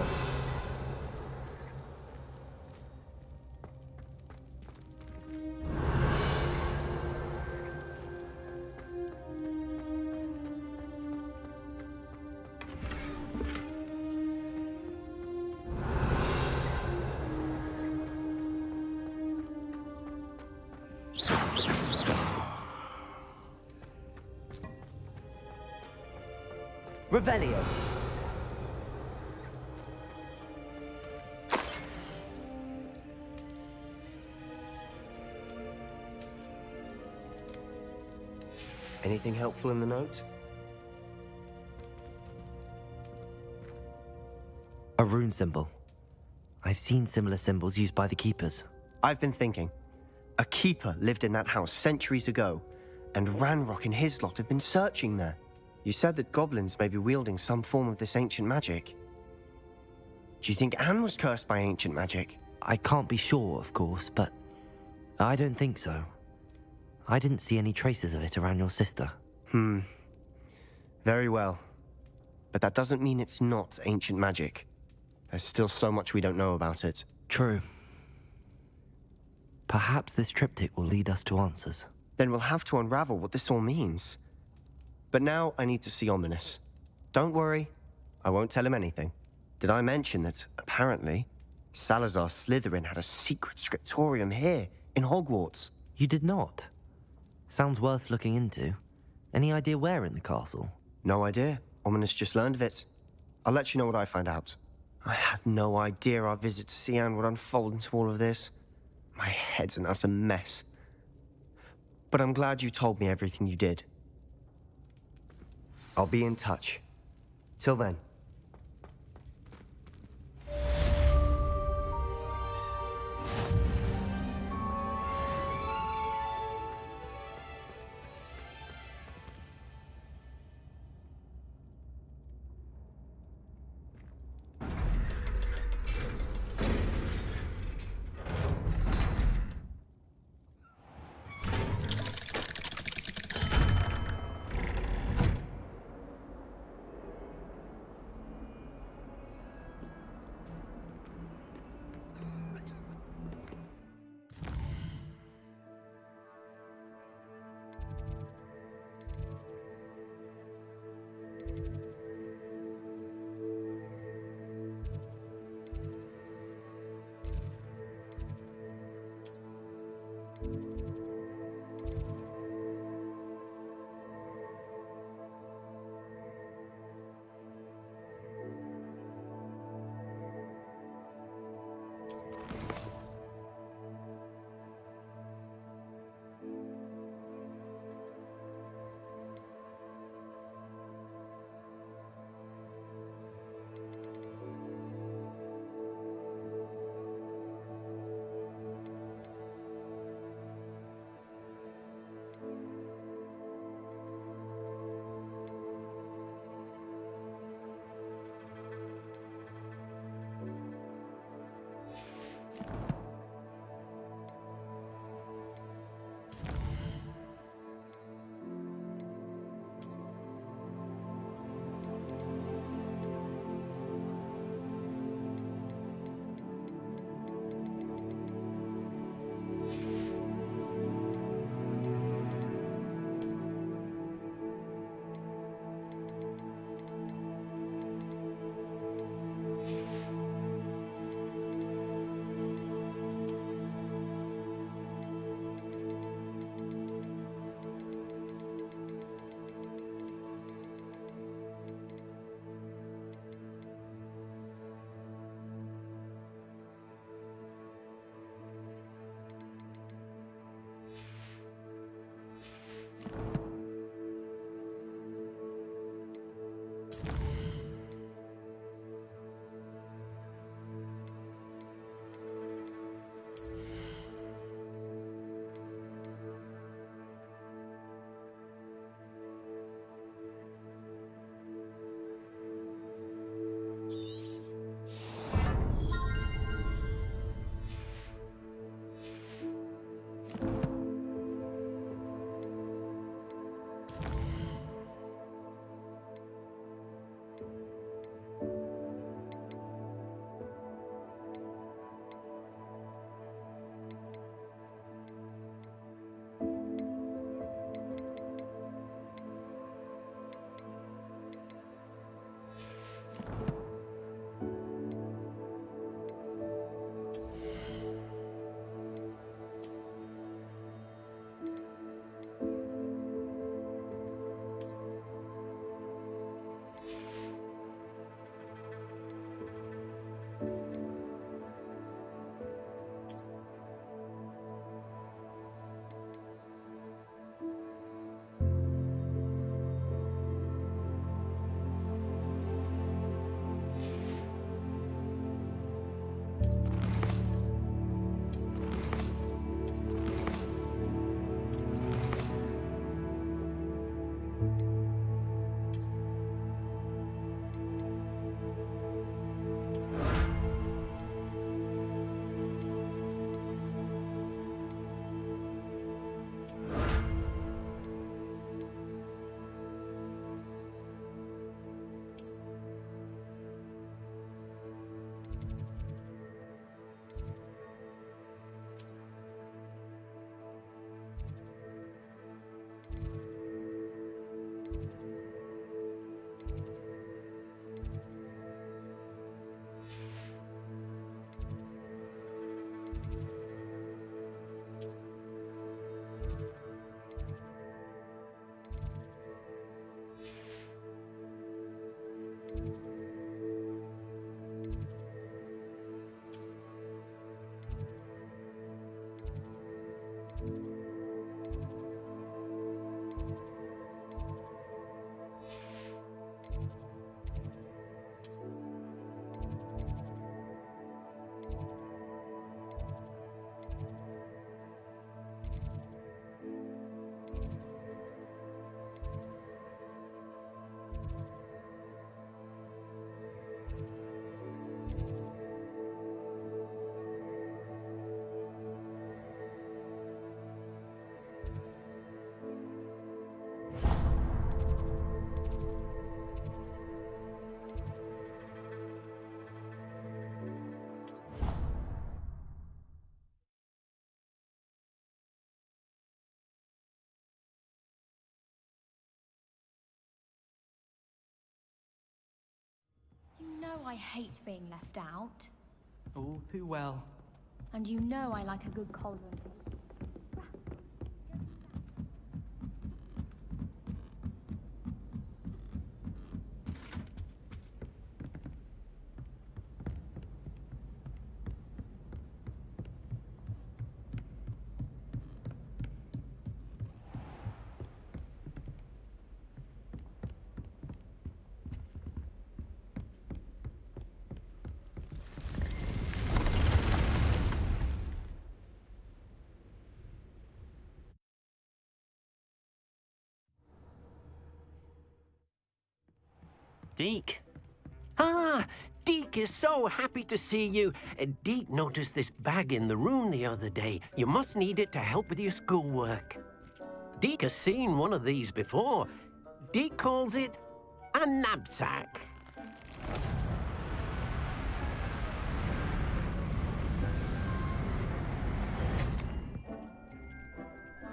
Revelio. Anything helpful in the note? A rune symbol. I've seen similar symbols used by the keepers. I've been thinking. A keeper lived in that house centuries ago, and Ranrock and his lot have been searching there. You said that goblins may be wielding some form of this ancient magic. Do you think Anne was cursed by ancient magic? I can't be sure, of course, but I don't think so. I didn't see any traces of it around your sister. Very well. But that doesn't mean it's not ancient magic. There's still so much we don't know about it. True. Perhaps this triptych will lead us to answers. Then we'll have to unravel what this all means. But now I need to see Ominous. Don't worry, I won't tell him anything. Did I mention that, apparently, Salazar Slytherin had a secret scriptorium here, in Hogwarts? You did not? Sounds worth looking into. Any idea where in the castle? No idea. Ominous just learned of it. I'll let you know what I find out. I had no idea our visit to Cian would unfold into all of this. My head's an utter mess. But I'm glad you told me everything you did. I'll be in touch. Till then. You know I hate being left out. All too well. And you know I like a good cauldron. Deke! Ah, Deke is so happy to see you. Deke noticed this bag in the room the other day. You must need it to help with your schoolwork. Deke has seen one of these before. Deke calls it a knapsack.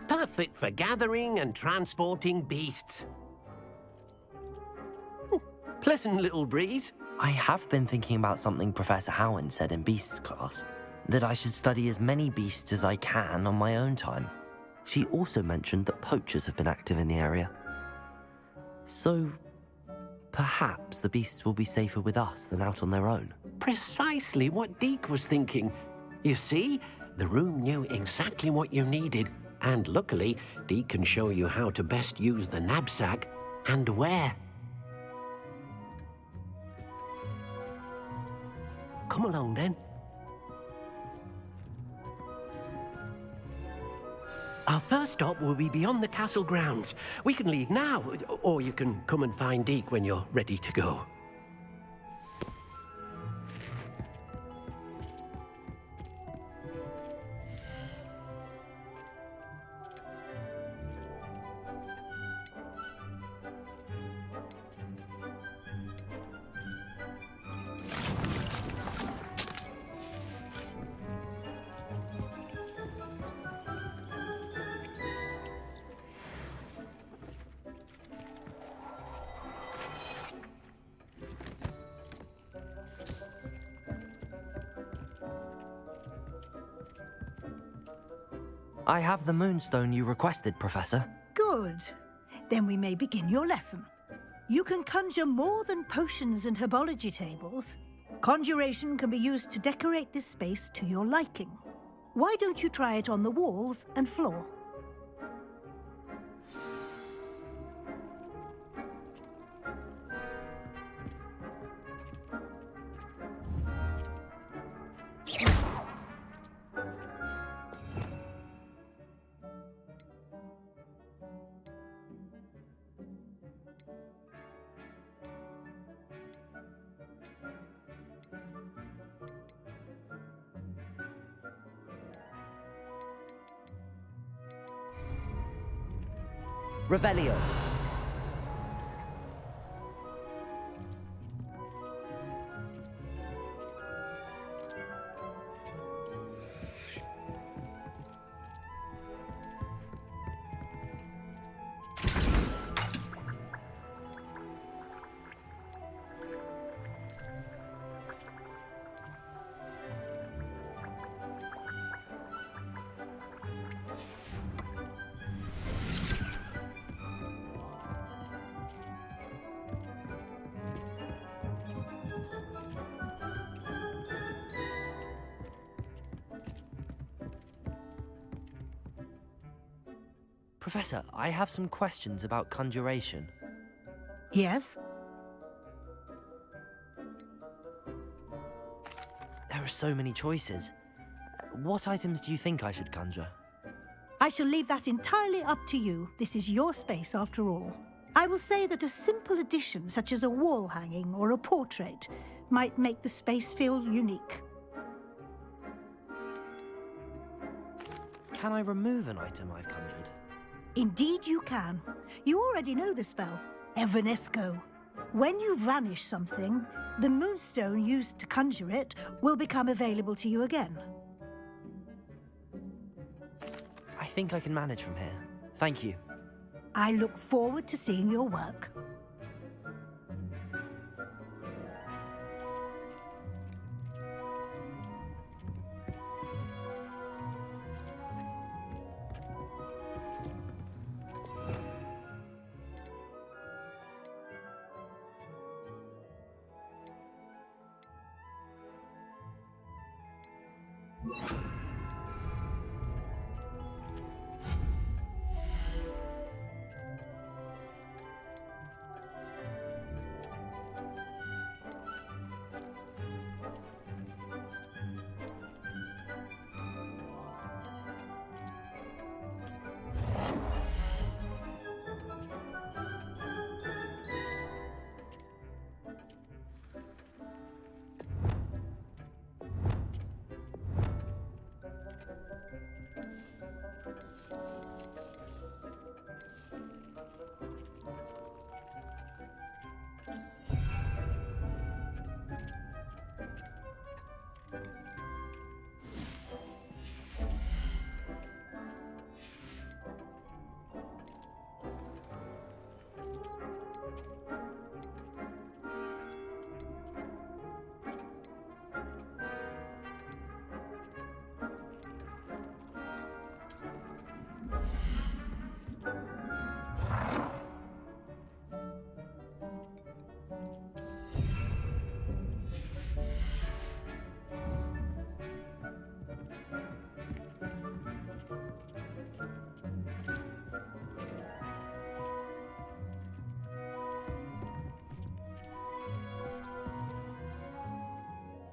Perfect for gathering and transporting beasts. Pleasant little breeze. I have been thinking about something Professor Howard said in Beasts class, that I should study as many beasts as I can on my own time. She also mentioned that poachers have been active in the area. So, perhaps the beasts will be safer with us than out on their own. Precisely what Deke was thinking. You see, the room knew exactly what you needed, and luckily, Deke can show you how to best use the knapsack and where. Come along, then. Our first stop will be beyond the castle grounds. We can leave now, or you can come and find Deke when you're ready to go. I have the moonstone you requested, Professor. Good. Then we may begin your lesson. You can conjure more than potions and herbology tables. Conjuration can be used to decorate this space to your liking. Why don't you try it on the walls and floor? Revelio. Professor, I have some questions about conjuration. Yes? There are so many choices. What items do you think I should conjure? I shall leave that entirely up to you. This is your space after all. I will say that a simple addition, such as a wall hanging or a portrait, might make the space feel unique. Can I remove an item I've conjured? Indeed you can. You already know the spell, Evanesco. When you vanish something, the moonstone used to conjure it will become available to you again. I think I can manage from here. Thank you. I look forward to seeing your work.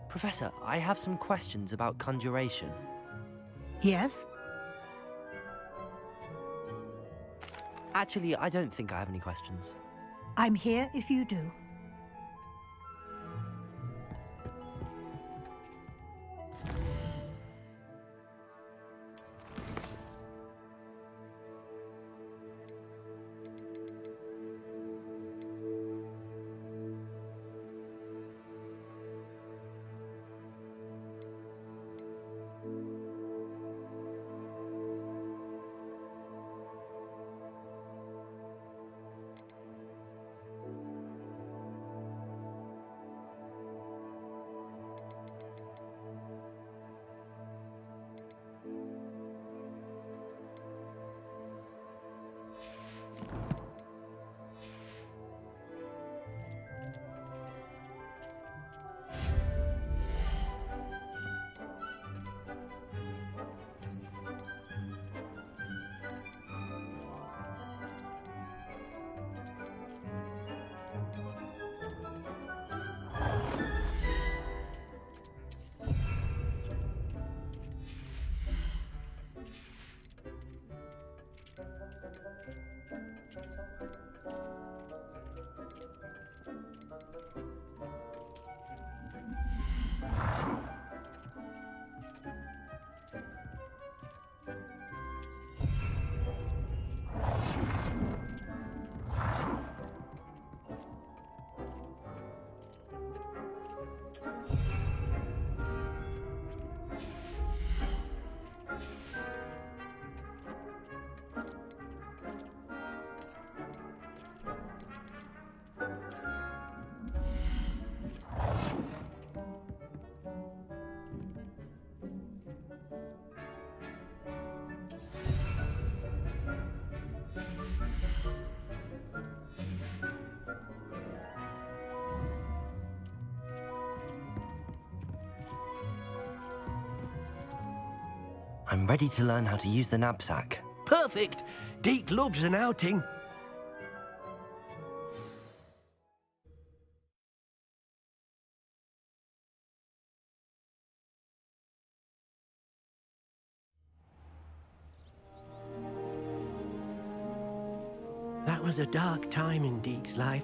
Professor, I have some questions about conjuration. Yes? Actually, I don't think I have any questions. I'm here if you do. I'm ready to learn how to use the knapsack, Perfect! Deke loves an outing. That was a dark time in Deke's life.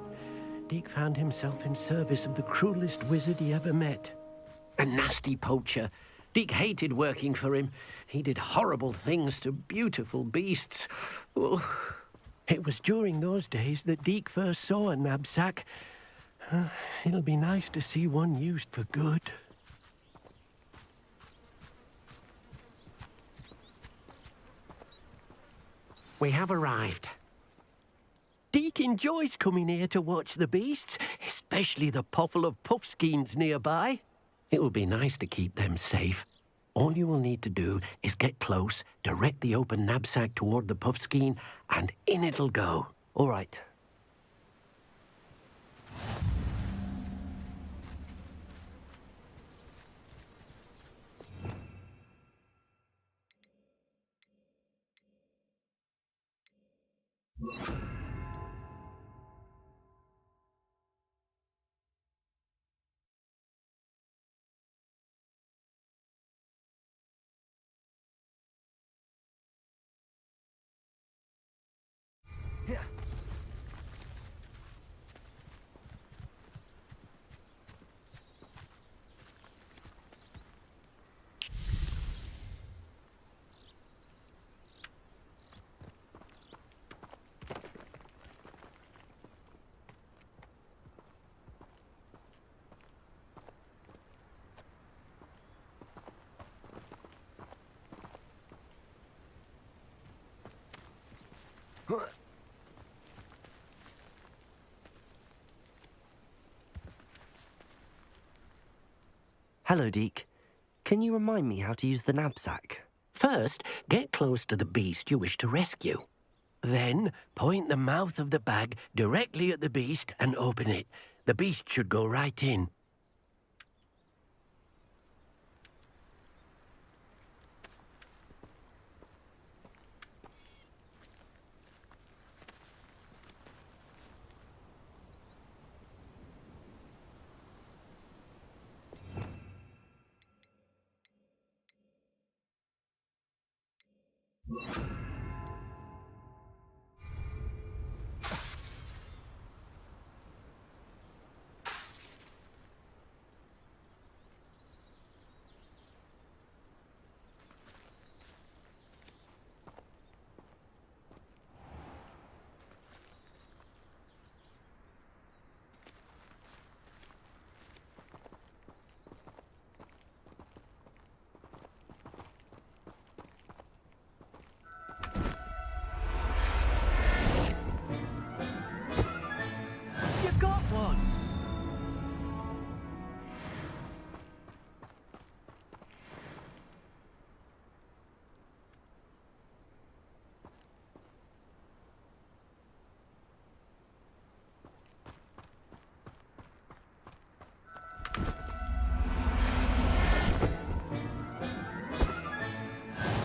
Deke found himself in service of the cruelest wizard he ever met. A nasty poacher. Deke hated working for him. He did horrible things to beautiful beasts. Oh. It was during those days that Deke first saw a knapsack. It'll be nice to see one used for good. We have arrived. Deke enjoys coming here to watch the beasts, especially the potful of puffskeins nearby. It will be nice to keep them safe. All you will need to do is get close, direct the open knapsack toward the puffskein, and in it'll go. All right. Hello, Deke. Can you remind me how to use the knapsack? First, get close to the beast you wish to rescue. Then, point the mouth of the bag directly at the beast and open it. The beast should go right in.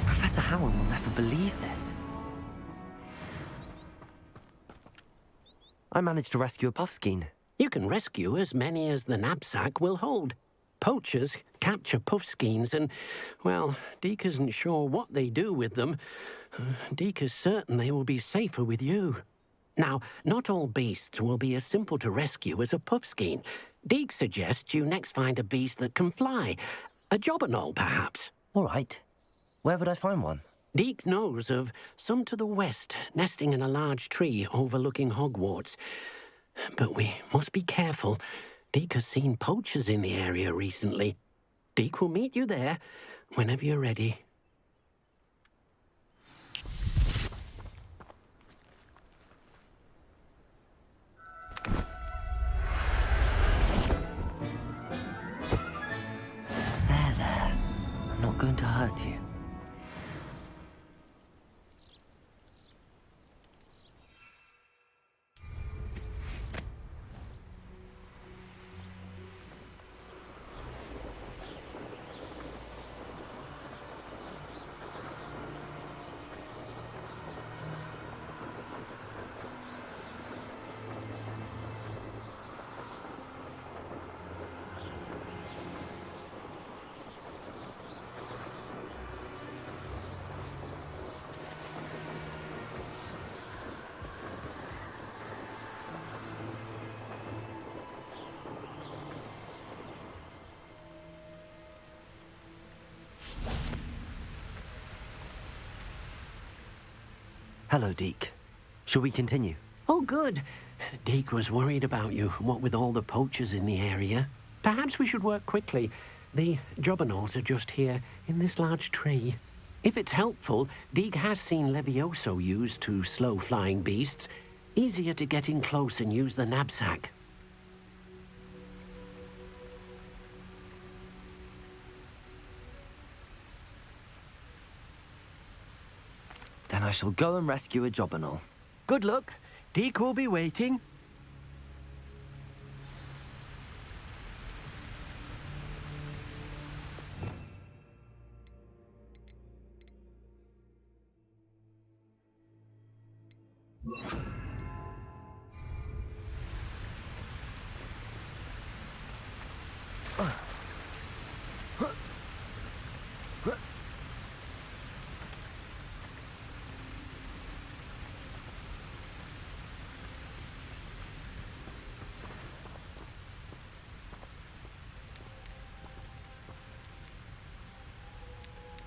Professor Howard will never believe this. I managed to rescue a puffskein. You can rescue as many as the knapsack will hold. Poachers capture puffskeins and, well, Deke isn't sure what they do with them. Deke is certain they will be safer with you. Now, not all beasts will be as simple to rescue as a puffskein. Deke suggests you next find a beast that can fly. A jobberknoll, perhaps. All right. Where would I find one? Deke knows of some to the west, nesting in a large tree overlooking Hogwarts. But we must be careful. Deke has seen poachers in the area recently. Deke will meet you there whenever you're ready. There. I'm not going to hurt you. Hello, Deke. Shall we continue? Oh, good. Deke was worried about you, what with all the poachers in the area. Perhaps we should work quickly. The jobberknolls are just here, in this large tree. If it's helpful, Deke has seen Levioso used to slow flying beasts. Easier to get in close and use the knapsack. Then I shall go and rescue a jobberknoll. Good luck. Deke will be waiting.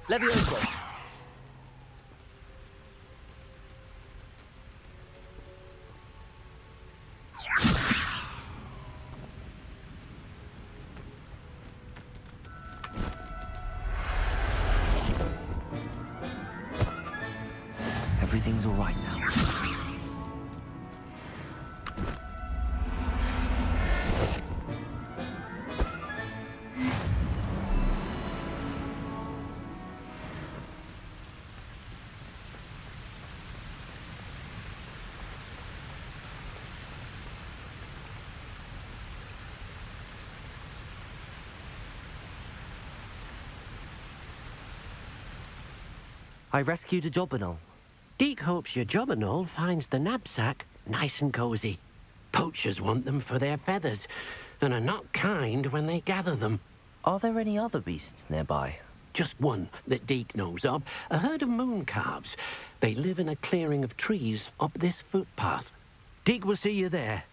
Levioso! Everything's all right now. I rescued a jobberknoll. Deke hopes your jobberknoll finds the knapsack nice and cozy. Poachers want them for their feathers, and are not kind when they gather them. Are there any other beasts nearby? Just one that Deke knows of, a herd of moon calves. They live in a clearing of trees up this footpath. Deke will see you there.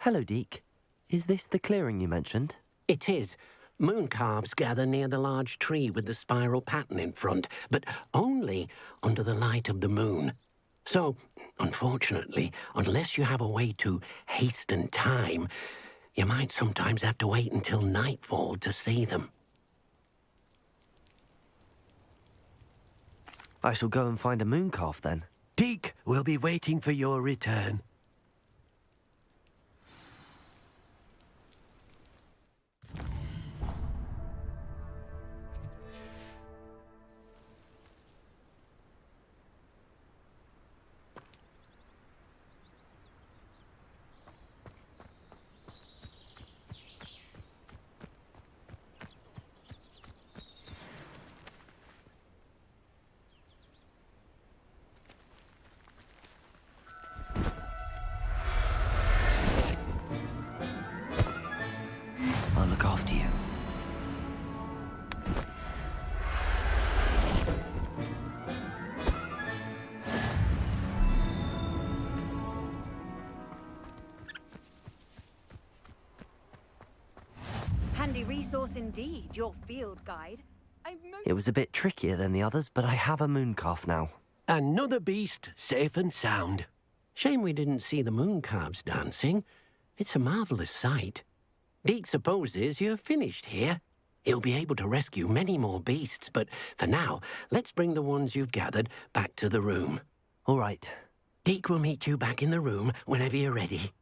Hello, Deke. Is this the clearing you mentioned? It is. Moon calves gather near the large tree with the spiral pattern in front, but only under the light of the moon. So, unfortunately, unless you have a way to hasten time, you might sometimes have to wait until nightfall to see them. I shall go and find a moon calf then. Deke will be waiting for your return. I'll look after you. Handy resource indeed, your field guide. It was a bit trickier than the others, but I have a moon calf now. Another beast, safe and sound. Shame we didn't see the moon calves dancing. It's a marvelous sight. Deke supposes you're finished here. He'll be able to rescue many more beasts, but for now, let's bring the ones you've gathered back to the room. All right. Deke will meet you back in the room whenever you're ready.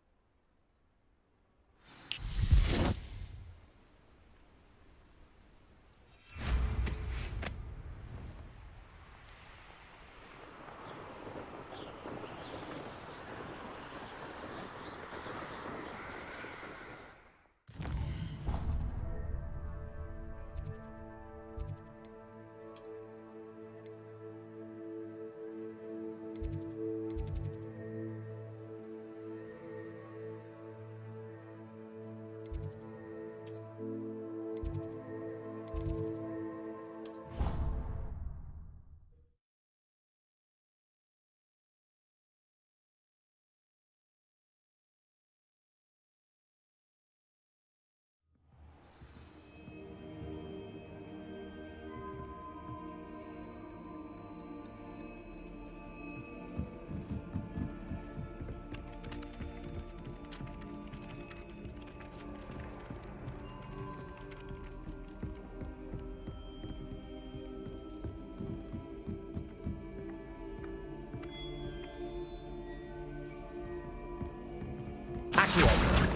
Evacuate.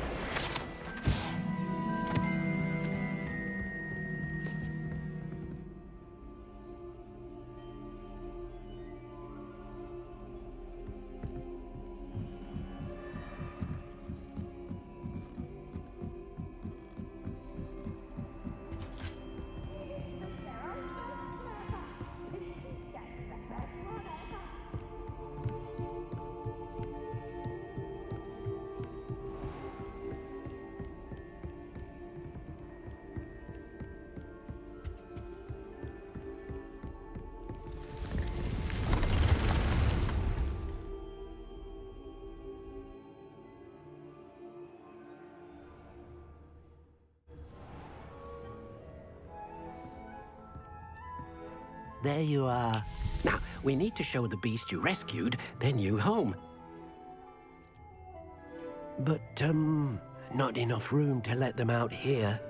There you are. Now, we need to show the beast you rescued their new home. But, not enough room to let them out here.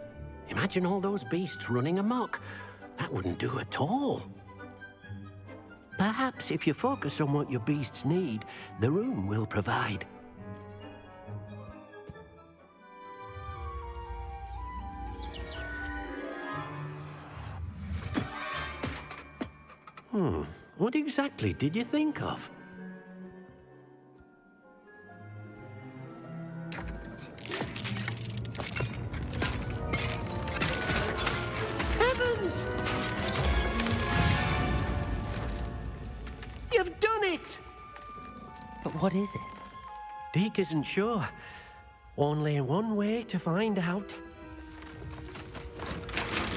Imagine all those beasts running amok. That wouldn't do at all. Perhaps if you focus on what your beasts need, the room will provide. What exactly did you think of? Heavens! You've done it! But what is it? Deke isn't sure. Only one way to find out.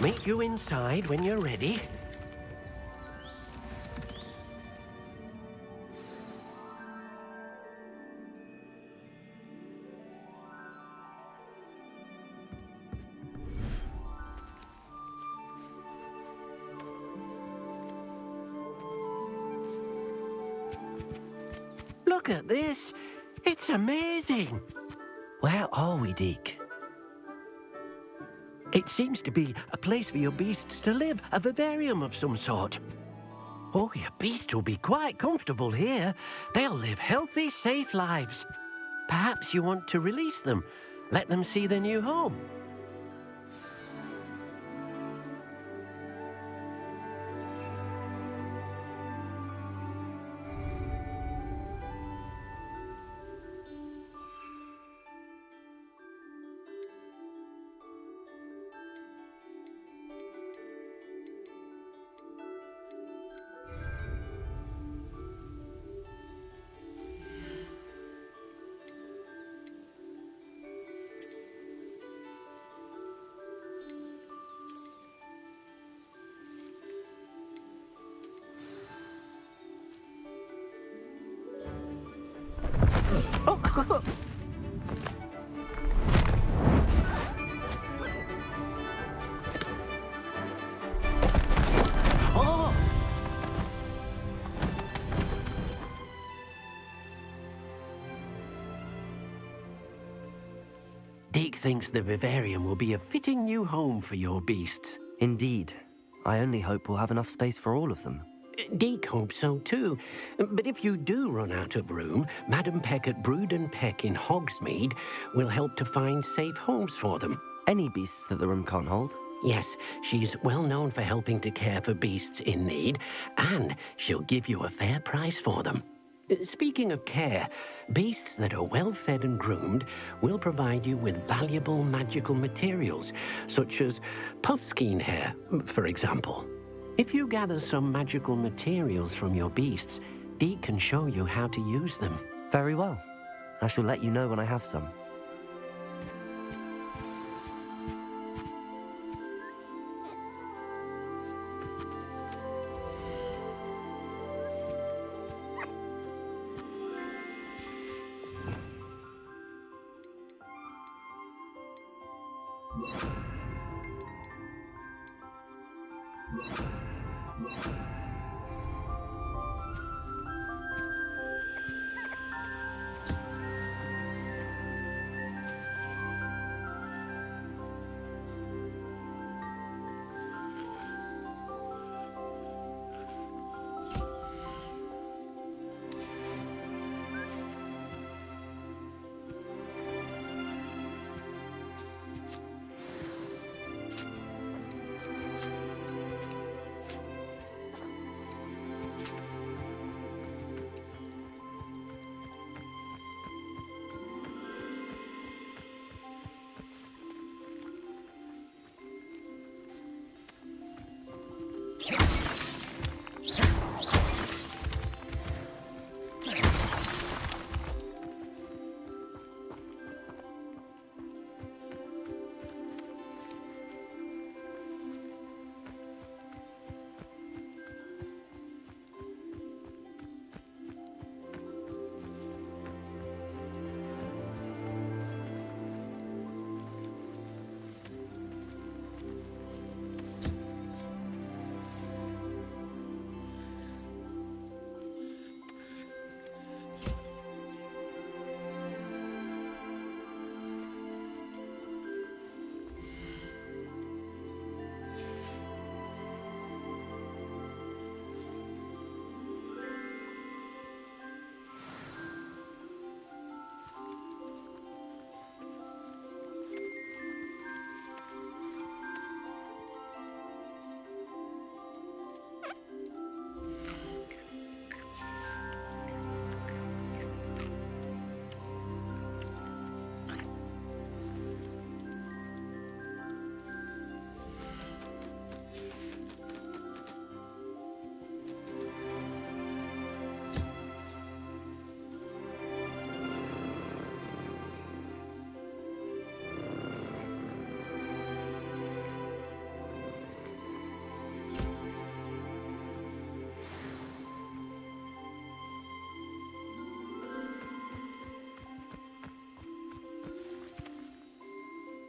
Meet you inside when you're ready. Look at this. It's amazing. Where are we, Deke? It seems to be a place for your beasts to live, a vivarium of some sort. Oh, your beasts will be quite comfortable here. They'll live healthy, safe lives. Perhaps you want to release them, let them see their new home. Oh! Deke thinks the vivarium will be a fitting new home for your beasts. Indeed. I only hope we'll have enough space for all of them. Deke hopes so too. But if you do run out of room, Madam Peck at Brood and Peck in Hogsmeade will help to find safe homes for them. Any beasts that the room can't hold? Yes, she's well known for helping to care for beasts in need, and she'll give you a fair price for them. Speaking of care, beasts that are well fed and groomed will provide you with valuable magical materials, such as puffskein hair, for example. If you gather some magical materials from your beasts, Deke can show you how to use them. Very well. I shall let you know when I have some.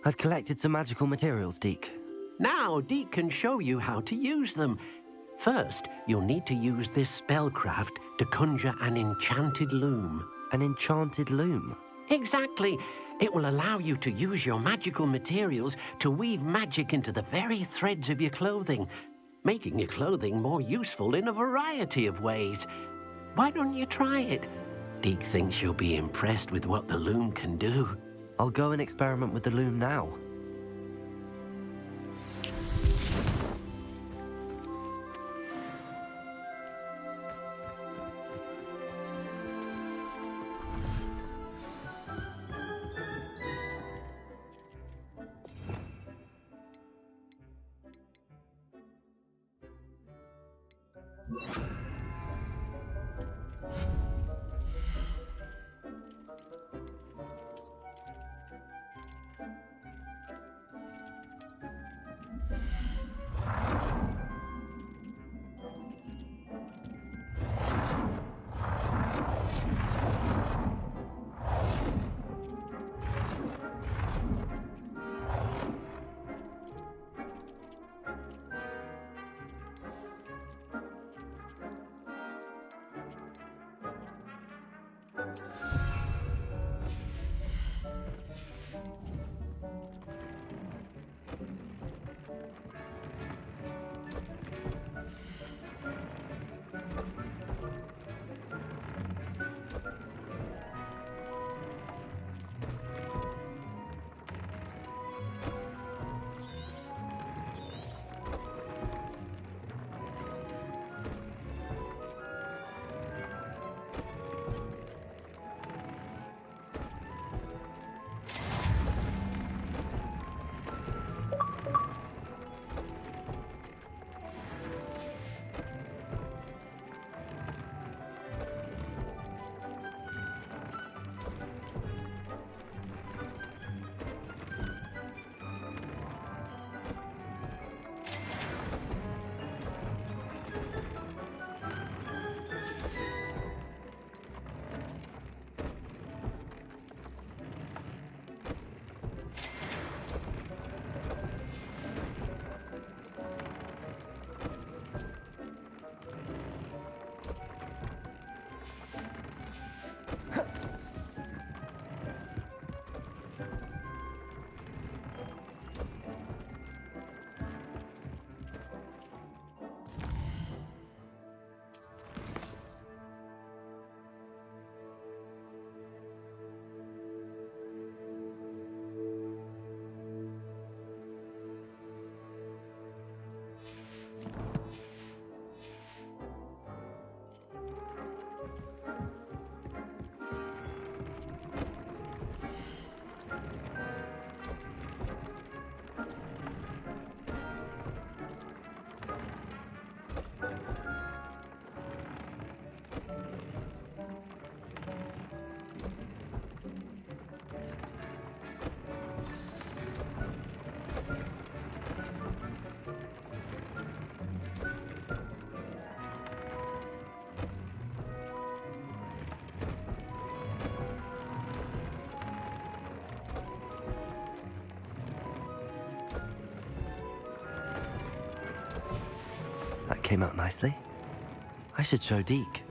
I've collected some magical materials, Deke. Now, Deke can show you how to use them. First, you'll need to use this spellcraft to conjure an enchanted loom. An enchanted loom? Exactly. It will allow you to use your magical materials to weave magic into the very threads of your clothing, making your clothing more useful in a variety of ways. Why don't you try it? Deke thinks you'll be impressed with what the loom can do. I'll go and experiment with the loom now. That came out nicely. I should show Deke.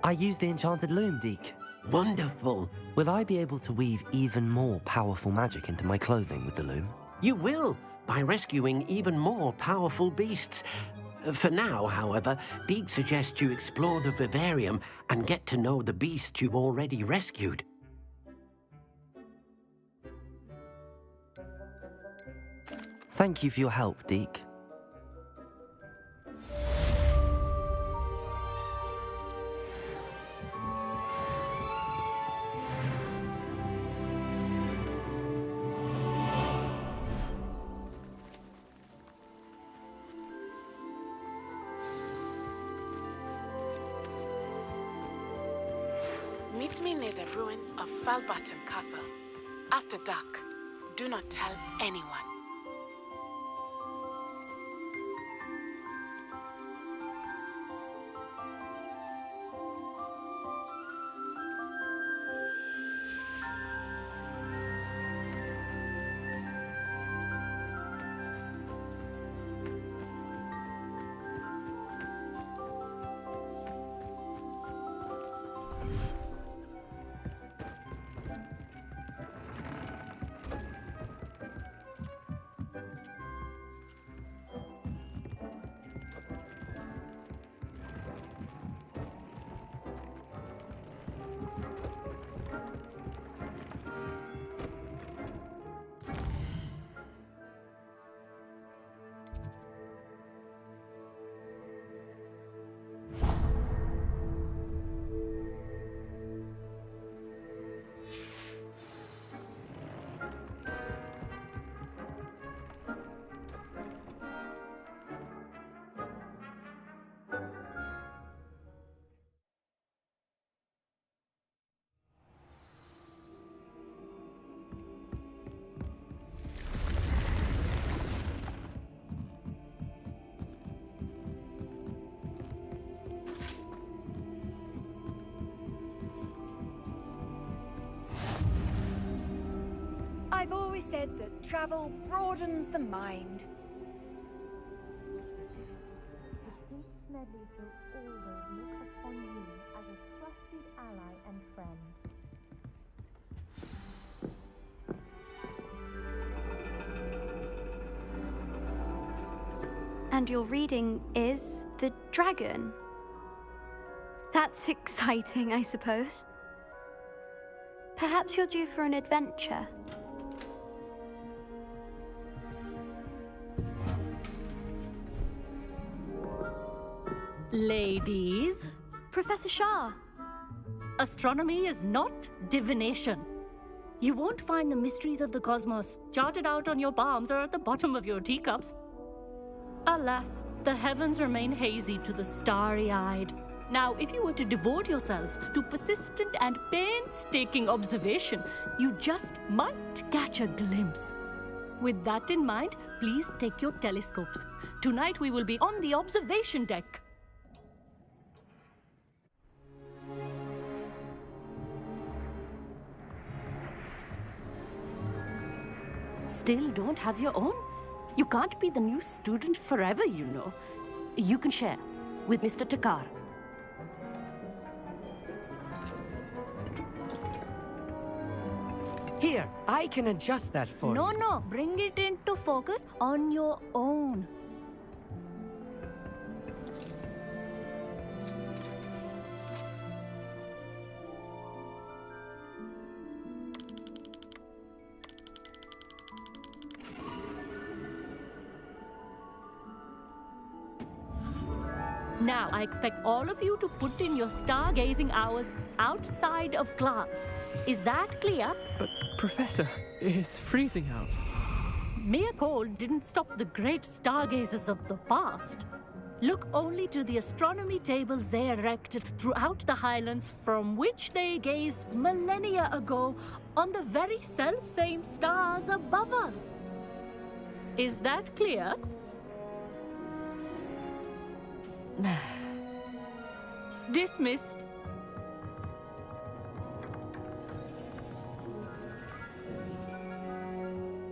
I used the enchanted loom, Deke. Wonderful. Will I be able to weave even more powerful magic into my clothing with the loom? You will, by rescuing even more powerful beasts. For now, however, Deke suggests you explore the vivarium and get to know the beasts you've already rescued. Thank you for your help, Deke. Meet me near the ruins of Falbaton Castle. After dark, do not tell anyone. said that travel broadens the mind. Smedleys will always look upon you as a trusted ally and friend. And your reading is The Dragon. That's exciting, I suppose. Perhaps you're due for an adventure. Ladies. Professor Shah. Astronomy is not divination. You won't find the mysteries of the cosmos charted out on your palms or at the bottom of your teacups. Alas, the heavens remain hazy to the starry-eyed. Now, if you were to devote yourselves to persistent and painstaking observation, you just might catch a glimpse. With that in mind, please take your telescopes. Tonight we will be on the observation deck. Still don't have your own? You can't be the new student forever, you know. You can share with Mr. Takar. Here, I can adjust that for you. No, bring it into focus on your own. Now, I expect all of you to put in your stargazing hours outside of class. Is that clear? But, Professor, it's freezing out. Mere cold didn't stop the great stargazers of the past. Look only to the astronomy tables they erected throughout the highlands from which they gazed millennia ago on the very self-same stars above us. Is that clear? Dismissed.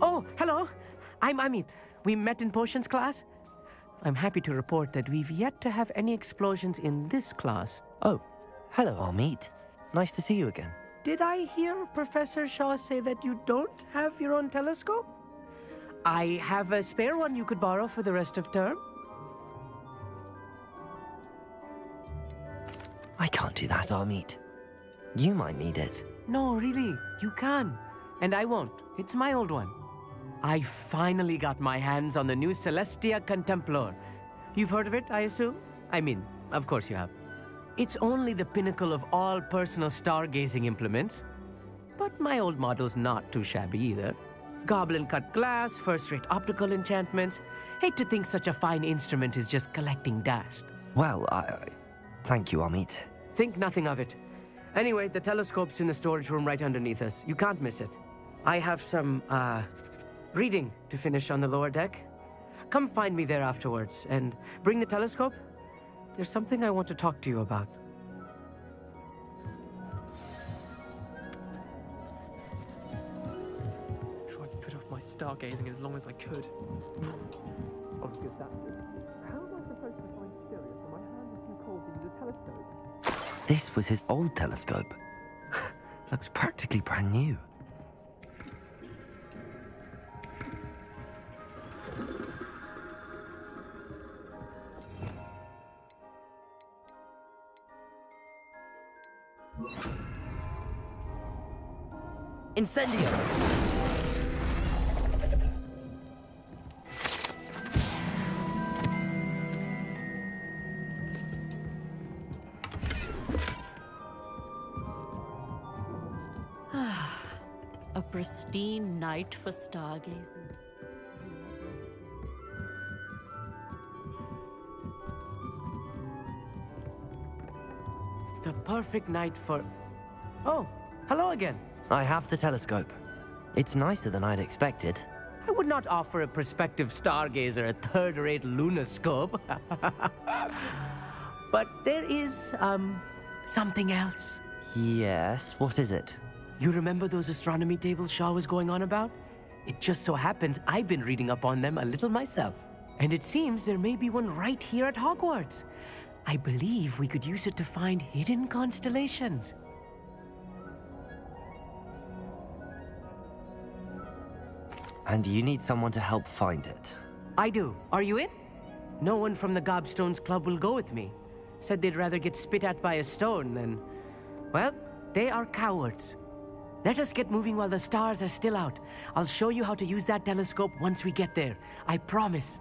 Oh, hello. I'm Amit. We met in potions class. I'm happy to report that we've yet to have any explosions in this class. Oh, hello, Amit. Nice to see you again. Did I hear Professor Shaw say that you don't have your own telescope? I have a spare one you could borrow for the rest of term. I can't do that, Amit. You might need it. No, really, you can. And I won't. It's my old one. I finally got my hands on the new Celestia Contemplar. You've heard of it, I assume? I mean, of course you have. It's only the pinnacle of all personal stargazing implements. But my old model's not too shabby either. Goblin-cut glass, first-rate optical enchantments. Hate to think such a fine instrument is just collecting dust. Well, thank you, Amit. Think nothing of it. Anyway, the telescope's in the storage room right underneath us. You can't miss it. I have some, reading to finish on the lower deck. Come find me there afterwards, and bring the telescope. There's something I want to talk to you about. Tried to put off my stargazing as long as I could. I'll give that. How am I supposed to find Sirius when my hand is too cold to use a telescope? This was his old telescope. Looks practically brand new. Incendio! A pristine night for stargazing. The perfect night for... Oh, hello again. I have the telescope. It's nicer than I'd expected. I would not offer a prospective stargazer a third-rate lunoscope. But there is, something else. Yes, what is it? You remember those astronomy tables Shaw was going on about? It just so happens I've been reading up on them a little myself. And it seems there may be one right here at Hogwarts. I believe we could use it to find hidden constellations. And you need someone to help find it. I do. Are you in? No one from the Gobstones Club will go with me. Said they'd rather get spit at by a stone than... Well, they are cowards. Let us get moving while the stars are still out. I'll show you how to use that telescope once we get there. I promise.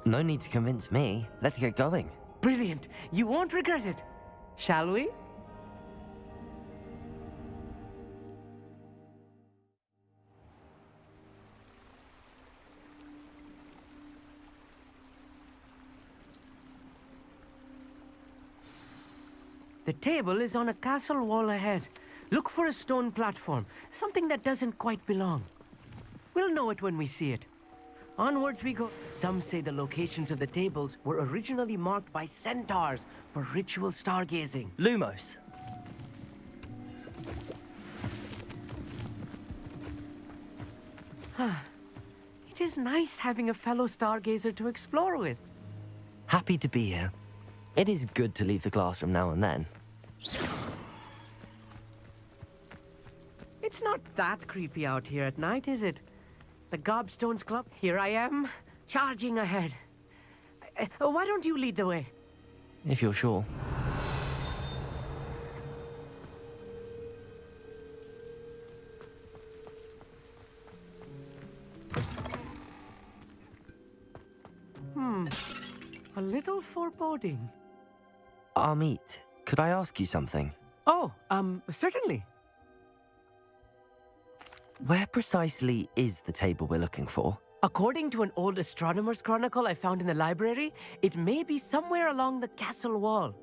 No need to convince me. Let's get going. Brilliant. You won't regret it. Shall we? The table is on a castle wall ahead. Look for a stone platform, something that doesn't quite belong. We'll know it when we see it. Onwards we go. Some say the locations of the tables were originally marked by centaurs for ritual stargazing. Lumos. It is nice having a fellow stargazer to explore with. Happy to be here. It is good to leave the classroom now and then. It's not that creepy out here at night, is it? The Gobstones Club, here I am, charging ahead. Why don't you lead the way? If you're sure. A little foreboding. Amit, could I ask you something? Oh, certainly. Where precisely is the table we're looking for? According to an old astronomer's chronicle I found in the library, it may be somewhere along the castle wall.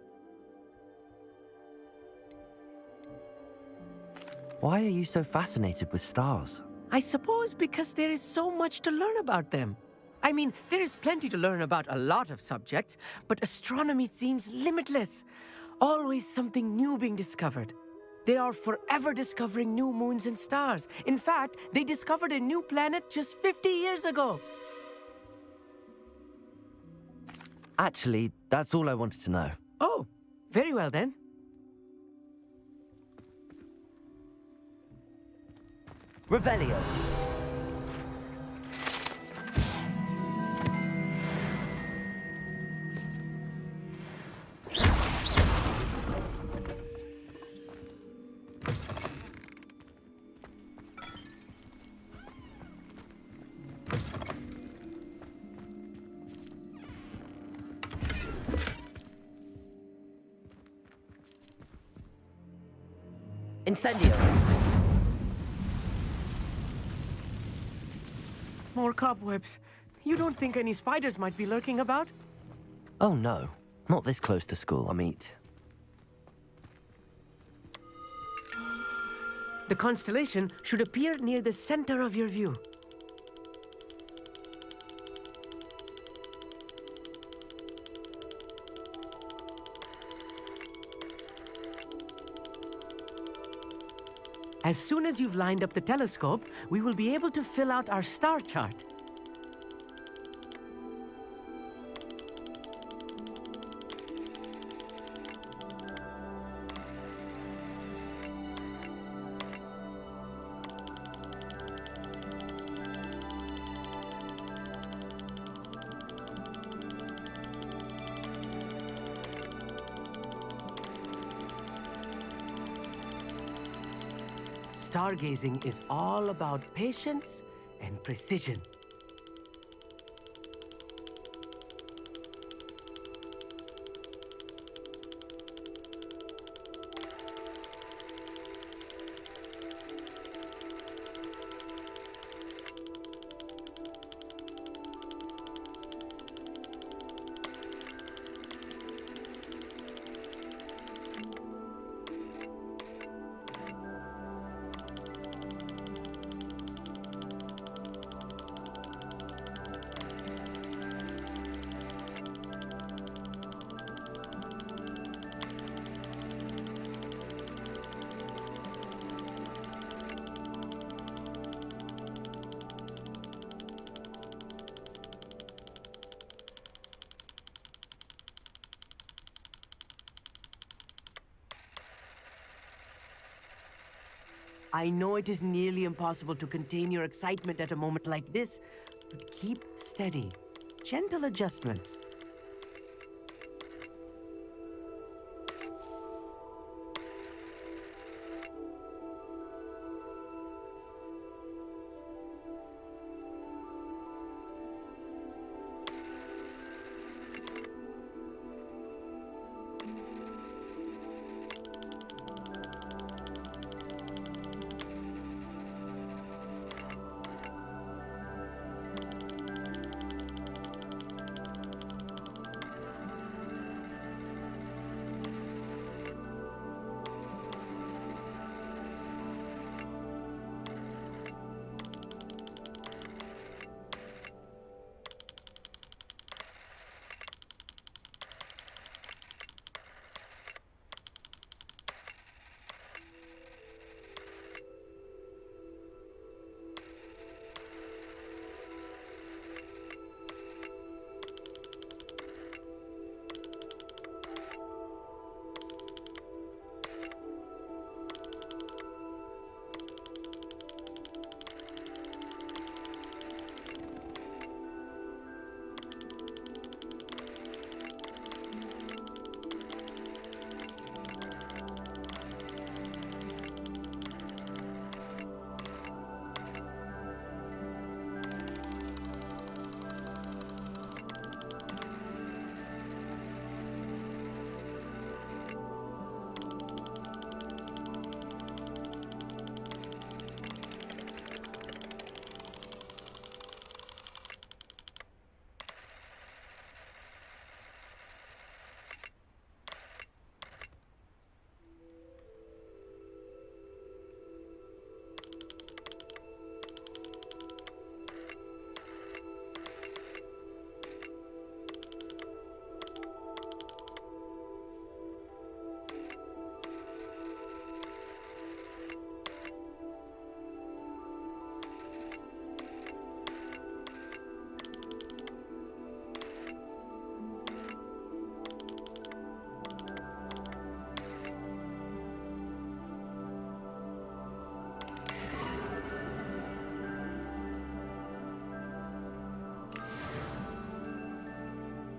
Why are you so fascinated with stars? I suppose because there is so much to learn about them. I mean, there is plenty to learn about a lot of subjects, but astronomy seems limitless. Always something new being discovered. They are forever discovering new moons and stars. In fact, they discovered a new planet just 50 years ago. Actually, that's all I wanted to know. Oh, very well then. Revelio. Incendio. More cobwebs. You don't think any spiders might be lurking about? Oh no, not this close to school, Amit. The constellation should appear near the center of your view. As soon as you've lined up the telescope, we will be able to fill out our star chart. Stargazing is all about patience and precision. I know it is nearly impossible to contain your excitement at a moment like this, but keep steady. Gentle adjustments.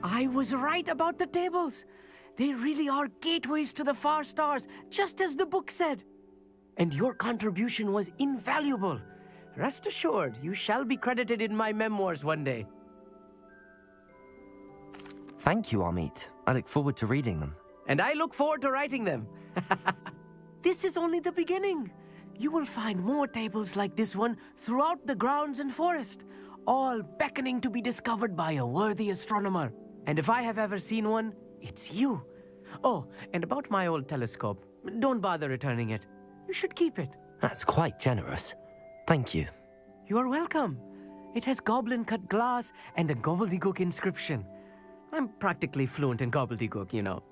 I was right about the tables. They really are gateways to the far stars, just as the book said. And your contribution was invaluable. Rest assured, you shall be credited in my memoirs one day. Thank you, Amit. I look forward to reading them. And I look forward to writing them. This is only the beginning. You will find more tables like this one throughout the grounds and forest, all beckoning to be discovered by a worthy astronomer. And if I have ever seen one, it's you. Oh, and about my old telescope, don't bother returning it. You should keep it. That's quite generous. Thank you. You are welcome. It has goblin-cut glass and a gobbledygook inscription. I'm practically fluent in gobbledygook, you know.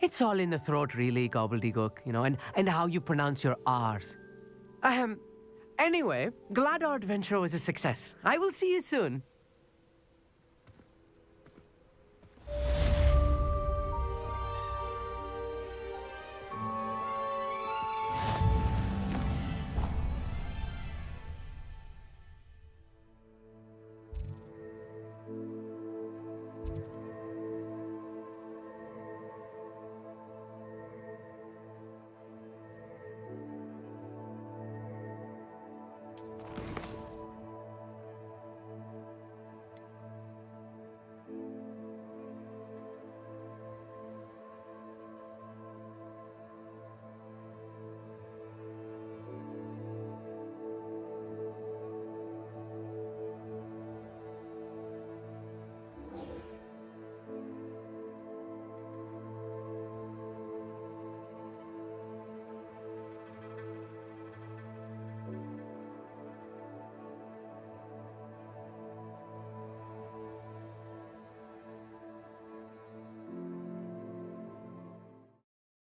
It's all in the throat, really, gobbledygook, you know, and how you pronounce your R's. Anyway, glad our adventure was a success. I will see you soon.